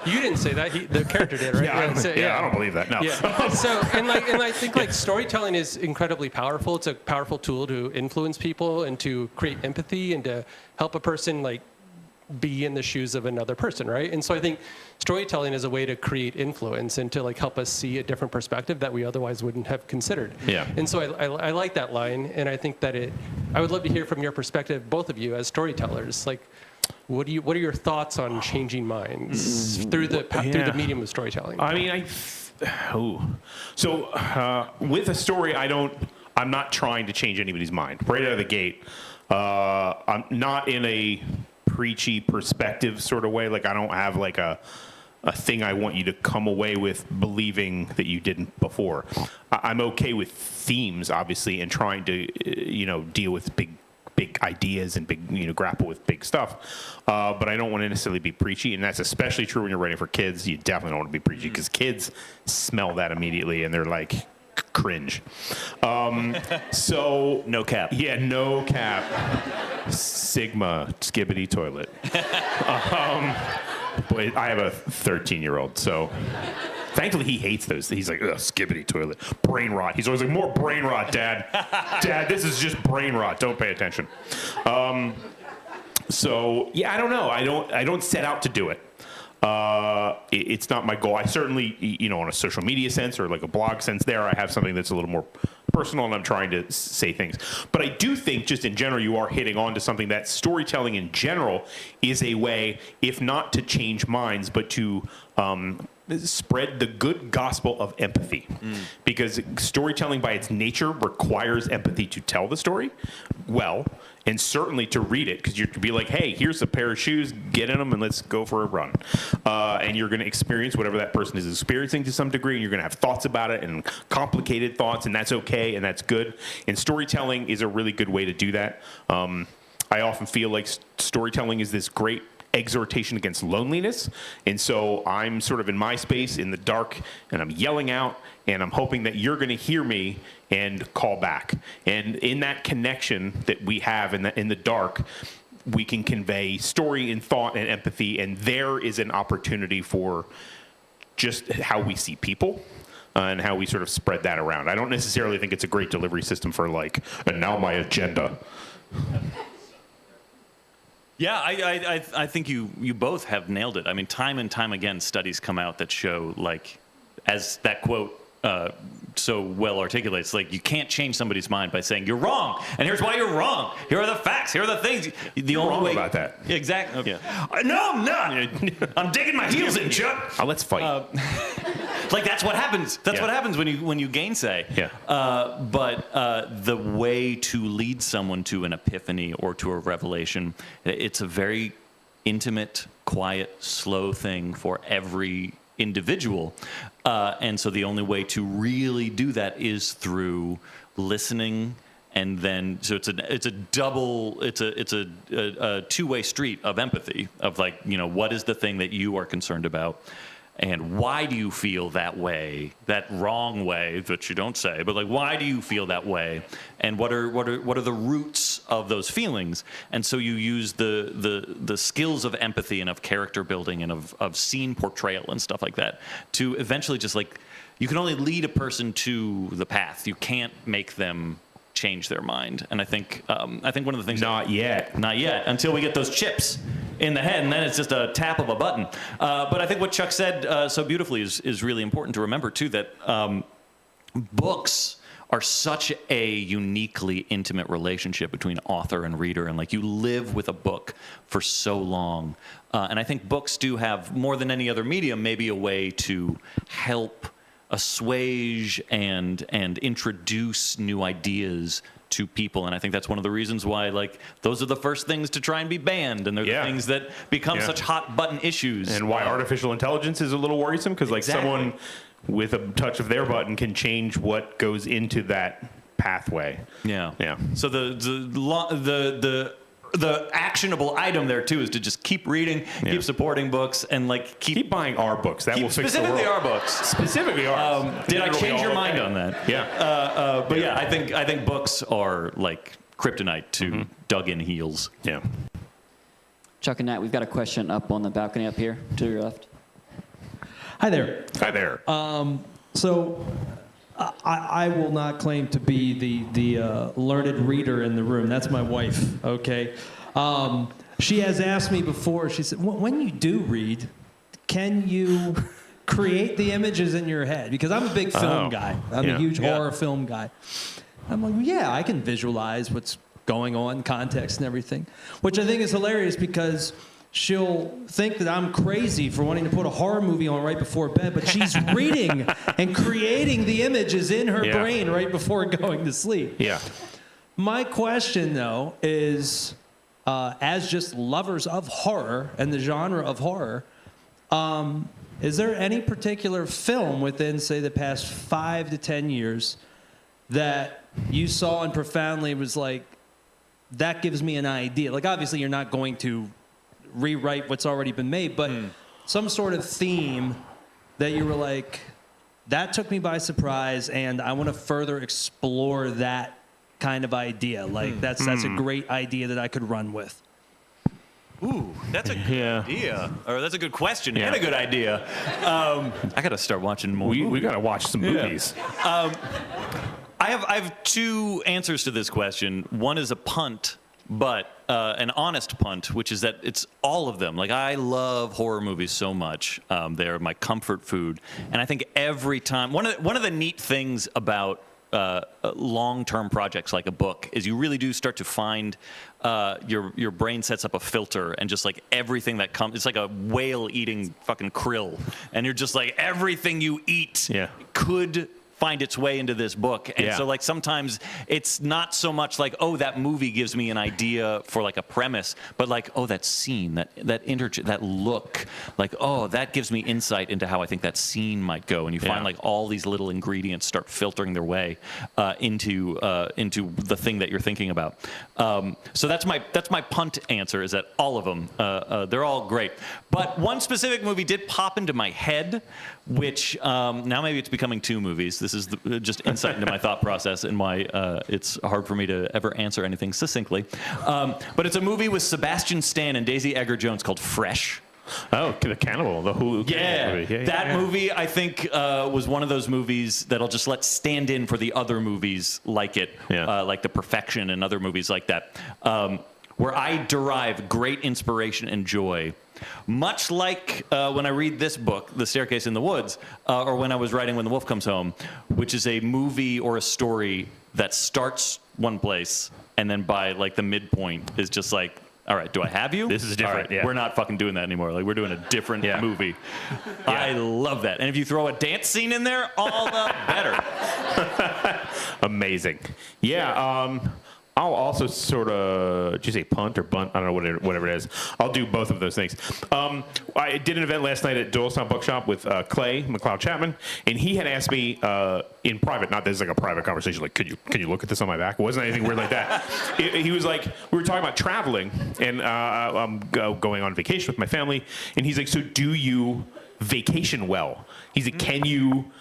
You didn't say that. The character did, right? I don't believe that. No. Yeah. So, and I think like storytelling is incredibly powerful. It's a powerful tool to influence people and to create empathy and to help a person like be in the shoes of another person, right? And so I think storytelling is a way to create influence and to like help us see a different perspective that we otherwise wouldn't have considered. Yeah. And so I like that line, and I think that I would love to hear from your perspective, both of you as storytellers. Like, what are your thoughts on changing minds through the medium of storytelling? I mean, with a story, I'm not trying to change anybody's mind right out of the gate. I'm not in a preachy perspective sort of way. Like, I don't have like a thing I want you to come away with believing that you didn't before. I'm okay with themes, obviously, and trying to, deal with big ideas and big, grapple with big stuff. But I don't want to necessarily be preachy, and that's especially true when you're writing for kids. You definitely don't want to be preachy because kids smell that immediately and they're like, cringe. So no cap. Yeah, no cap. Sigma skibbity toilet. But I have a 13-year-old, so thankfully he hates those. He's like, ugh, skibbity toilet, brain rot. He's always like, more brain rot, Dad. Dad, this is just brain rot. Don't pay attention. So yeah, I don't know. I don't set out to do it. It's not my goal. I certainly, on a social media sense or like a blog sense there, I have something that's a little more personal and I'm trying to say things. But I do think just in general, you are hitting on to something that storytelling in general is a way, if not to change minds, but to spread the good gospel of empathy. Because storytelling by its nature requires empathy to tell the story well, and certainly to read it, because you're to be like, hey, here's a pair of shoes, get in them and let's go for a run. And you're going to experience whatever that person is experiencing to some degree, and you're going to have thoughts about it and complicated thoughts, and that's okay and that's good. And storytelling is a really good way to do that. I often feel like storytelling is this great exhortation against loneliness. And so I'm sort of in my space in the dark and I'm yelling out and I'm hoping that you're going to hear me and call back. And in that connection that we have in the dark, we can convey story and thought and empathy. And there is an opportunity for just how we see people. And how we sort of spread that around. I don't necessarily think it's a great delivery system for like, and now my agenda. Yeah, I think you both have nailed it. I mean, time and time again, studies come out that show, like, as that quote so well articulates, like, you can't change somebody's mind by saying you're wrong, and here's why you're wrong. Here are the facts. Here are the things. You're only wrong way about that. Exactly. Yeah. No, I'm not. I'm digging my heels in, Chuck. Let's fight. Like, that's what happens. That's what happens when you gainsay. Yeah. But the way to lead someone to an epiphany or to a revelation, it's a very intimate, quiet, slow thing for every individual. And so the only way to really do that is through listening. And then, so it's a two-way street of empathy, of like, what is the thing that you are concerned about? And why do you feel that way, that wrong way that you don't say, but like, why do you feel that way? And what are the roots of those feelings? And so you use the skills of empathy and of character building and of scene portrayal and stuff like that to eventually just like, you can only lead a person to the path. You can't make them change their mind. And I think one of the things not yet until we get those chips in the head, and then it's just a tap of a button. But I think what Chuck said so beautifully is really important to remember too, that books are such a uniquely intimate relationship between author and reader, and like you live with a book for so long. And I think books do have, more than any other medium, maybe a way to help assuage and introduce new ideas to people. And I think that's one of the reasons why, like, those are the first things to try and be banned, and they're the things that become such hot button issues. And why artificial intelligence is a little worrisome, because like someone with a touch of their button can change what goes into that pathway. Yeah. So the actionable item there too is to just keep reading, keep supporting books, and like keep buying our books. That will fix the world. Specifically our books. Specifically ours. Did I change your mind on that? Yeah. But yeah, I think books are like kryptonite to dug-in heels. Yeah. Chuck and Nat, we've got a question up on the balcony up here to your left. Hi there. Hi there. So I will not claim to be the learned reader in the room. That's my wife, okay? She has asked me before, she said, when you do read, can you create the images in your head? Because I'm a big film guy. I'm a huge horror film guy. I'm like, well, yeah, I can visualize what's going on, context and everything, which I think is hilarious because she'll think that I'm crazy for wanting to put a horror movie on right before bed, but she's reading and creating the images in her brain right before going to sleep. Yeah. My question, though, is as just lovers of horror and the genre of horror, is there any particular film within, say, the past 5 to 10 years that you saw and profoundly was like, that gives me an idea? Like, obviously, you're not going to rewrite what's already been made, but some sort of theme that you were like, that took me by surprise, and I want to further explore that kind of idea. Like, that's a great idea that I could run with. Ooh, that's a good idea. Or that's a good question and a good idea. I got to start watching more. We got to watch some movies. I have two answers to this question. One is a punt, but an honest punt, which is that it's all of them. Like, I love horror movies so much. They're my comfort food. And I think every time, one of the neat things about long-term projects like a book is you really do start to find your brain sets up a filter, and just like everything that comes, it's like a whale eating fucking krill, and you're just like, everything you eat could find its way into this book. And so like sometimes it's not so much like, oh, that movie gives me an idea for like a premise, but like, oh, that scene, that look, like, oh, that gives me insight into how I think that scene might go. And you find like all these little ingredients start filtering their way into the thing that you're thinking about. So that's my punt answer, is that all of them, they're all great. But one specific movie did pop into my head, which now maybe it's becoming two movies. This is just insight into my thought process and why it's hard for me to ever answer anything succinctly. But it's a movie with Sebastian Stan and Daisy Edgar-Jones called Fresh. Oh, the Cannibal, the Hulu movie. That movie, I think, was one of those movies that I'll just let stand in for the other movies like it, like The Perfection and other movies like that, where I derive great inspiration and joy. Much like when I read this book, The Staircase in the Woods, or when I was writing When the Wolf Comes Home, which is a movie or a story that starts one place and then by like the midpoint is just like, all right, do I have you? This is different. Right, we're not fucking doing that anymore. Like, we're doing a different movie. I love that. And if you throw a dance scene in there, all the better. Amazing. Yeah. I'll also sort of, did you say punt or bunt? I don't know, whatever it is. I'll do both of those things. I did an event last night at Doylestown Bookshop with Clay McLeod Chapman, and he had asked me in private, not this is like a private conversation, like, could you look at this on my back? It wasn't anything weird like that. He was like, we were talking about traveling, and I'm going on vacation with my family, and he's like, so do you vacation well? He's like, can you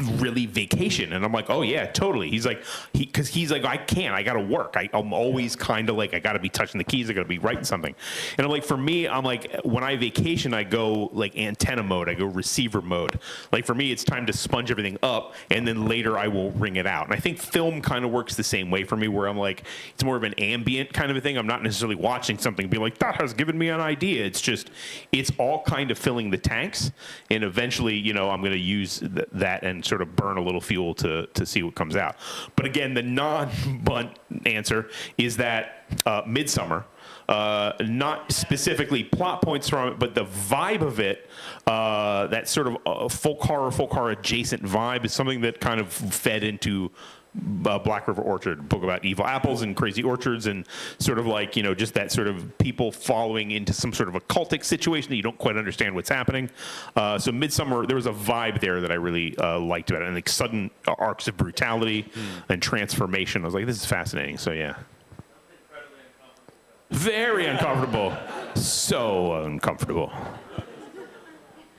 really vacation? And I'm like, oh yeah, totally. He's like, because he's like, I can't, I gotta work. I'm always kind of like, I gotta be touching the keys, I gotta be writing something. And I'm like, for me, I'm like, when I vacation, I go like antenna mode, I go receiver mode. Like, for me, it's time to sponge everything up, and then later I will wring it out. And I think film kind of works the same way for me, where I'm like, it's more of an ambient kind of a thing. I'm not necessarily watching something and being like, that has given me an idea. It's just, it's all kind of filling the tanks, and eventually, you know, I'm gonna use that and sort of burn a little fuel to see what comes out. But again, the non-bunt answer is that Midsummer, not specifically plot points from it, but the vibe of it, that sort of folk horror adjacent vibe, is something that kind of fed into Black River Orchard, a book about evil apples and crazy orchards, and sort of like, you know, just that sort of people following into some sort of a cultic situation that you don't quite understand what's happening. So Midsummer, there was a vibe there that I really liked about it, and like sudden arcs of brutality and transformation. I was like, this is fascinating. So yeah. Very uncomfortable. So uncomfortable.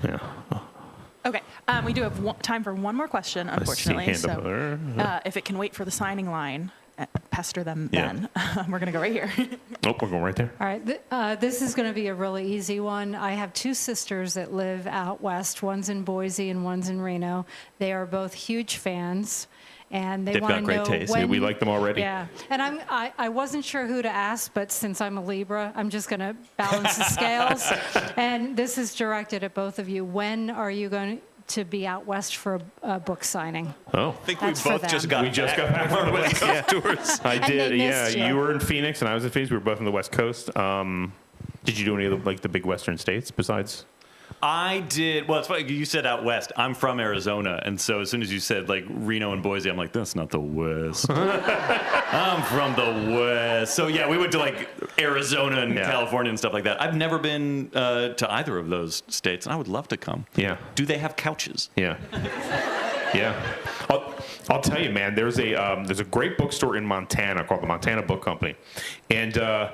Yeah. Okay, we do have time for one more question, unfortunately. So if it can wait for the signing line, pester them Yeah. then. We're going to go right here. Oh, we're going right there. All right, this is going to be a really easy one. I have two sisters that live out west. One's in Boise and one's in Reno. They are both huge fans, and they They've want got to great know taste. when. We like them already. Yeah, and I wasn't sure who to ask, but since I'm a Libra, I'm just going to balance the scales. And this is directed at both of you. When are you going to be out west for a book signing? Oh. I think That's we for both just them. got We just got back from the West Coast tours. I And did, they yeah. missed you. You were in Phoenix and I was in Phoenix. We were both on the West Coast. Did you do any of the big Western states besides? I did. Well, it's funny. You said out west. I'm from Arizona, and so as soon as you said like Reno and Boise, I'm like, that's not the West. I'm from the West. So yeah, we went to like Arizona and California and stuff like that. I've never been to either of those states, and I would love to come. Yeah. Do they have couches? Yeah. Yeah. I'll tell you, man. There's a great bookstore in Montana called the Montana Book Company, and I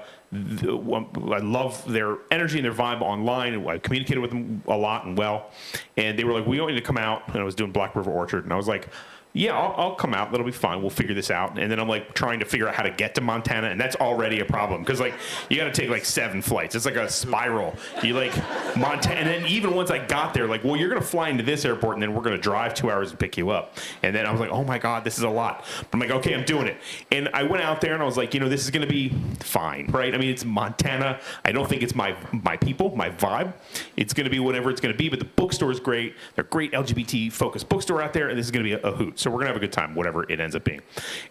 love their energy and their vibe online. I communicated with them a lot and well, and they were like, "We want you to come out." And I was doing Black River Orchard, and I was like, "Yeah, I'll come out. That'll be fine. We'll figure this out." And then I'm like trying to figure out how to get to Montana, and that's already a problem because like you got to take like 7 flights. It's like a spiral. You like Montana, and then even once I got there, like, well, you're gonna fly into this airport, and then we're gonna drive 2 hours and pick you up. And then I was like, oh my god, this is a lot. But I'm like, okay, I'm doing it. And I went out there, and I was like, this is gonna be fine, right? I mean, it's Montana. I don't think it's my people, my vibe. It's gonna be whatever it's gonna be. But the bookstore is great. They're a great LGBT focused bookstore out there, and this is gonna be a hoot. So we're going to have a good time, whatever it ends up being.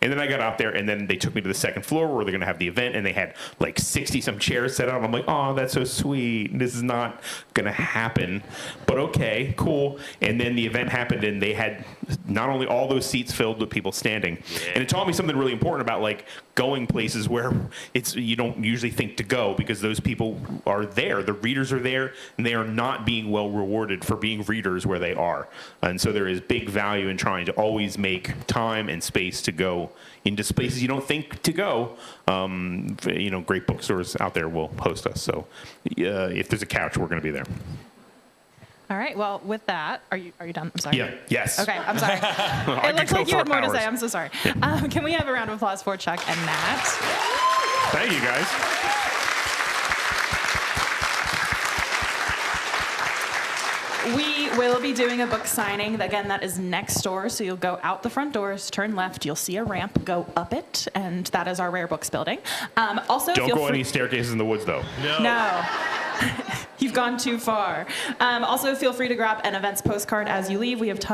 And then I got out there, and then they took me to the second floor where they're going to have the event, and they had like 60-some chairs set out. I'm like, oh, that's so sweet. This is not going to happen. But okay, cool. And then the event happened, and they had not only all those seats filled with people standing, and it taught me something really important about like going places where you don't usually think to go because those people are there. The readers are there, and they are not being well rewarded for being readers where they are. And so there is big value in trying to always make time and space to go into spaces you don't think to go. Great bookstores out there will host us. So if there's a couch, we're going to be there. All right. Well, with that, are you done? I'm sorry. Yeah. Yes. Okay. I'm sorry. It looks like you had more to say. I'm so sorry. Can we have a round of applause for Chuck and Nat? Thank you, guys. We will be doing a book signing. Again, that is next door. So you'll go out the front doors, turn left. You'll see a ramp. Go up it, and that is our Rare Books building. Also, Don't feel go free- any staircases in the woods, though. No. You've gone too far. Also, feel free to grab an events postcard as you leave. We have tons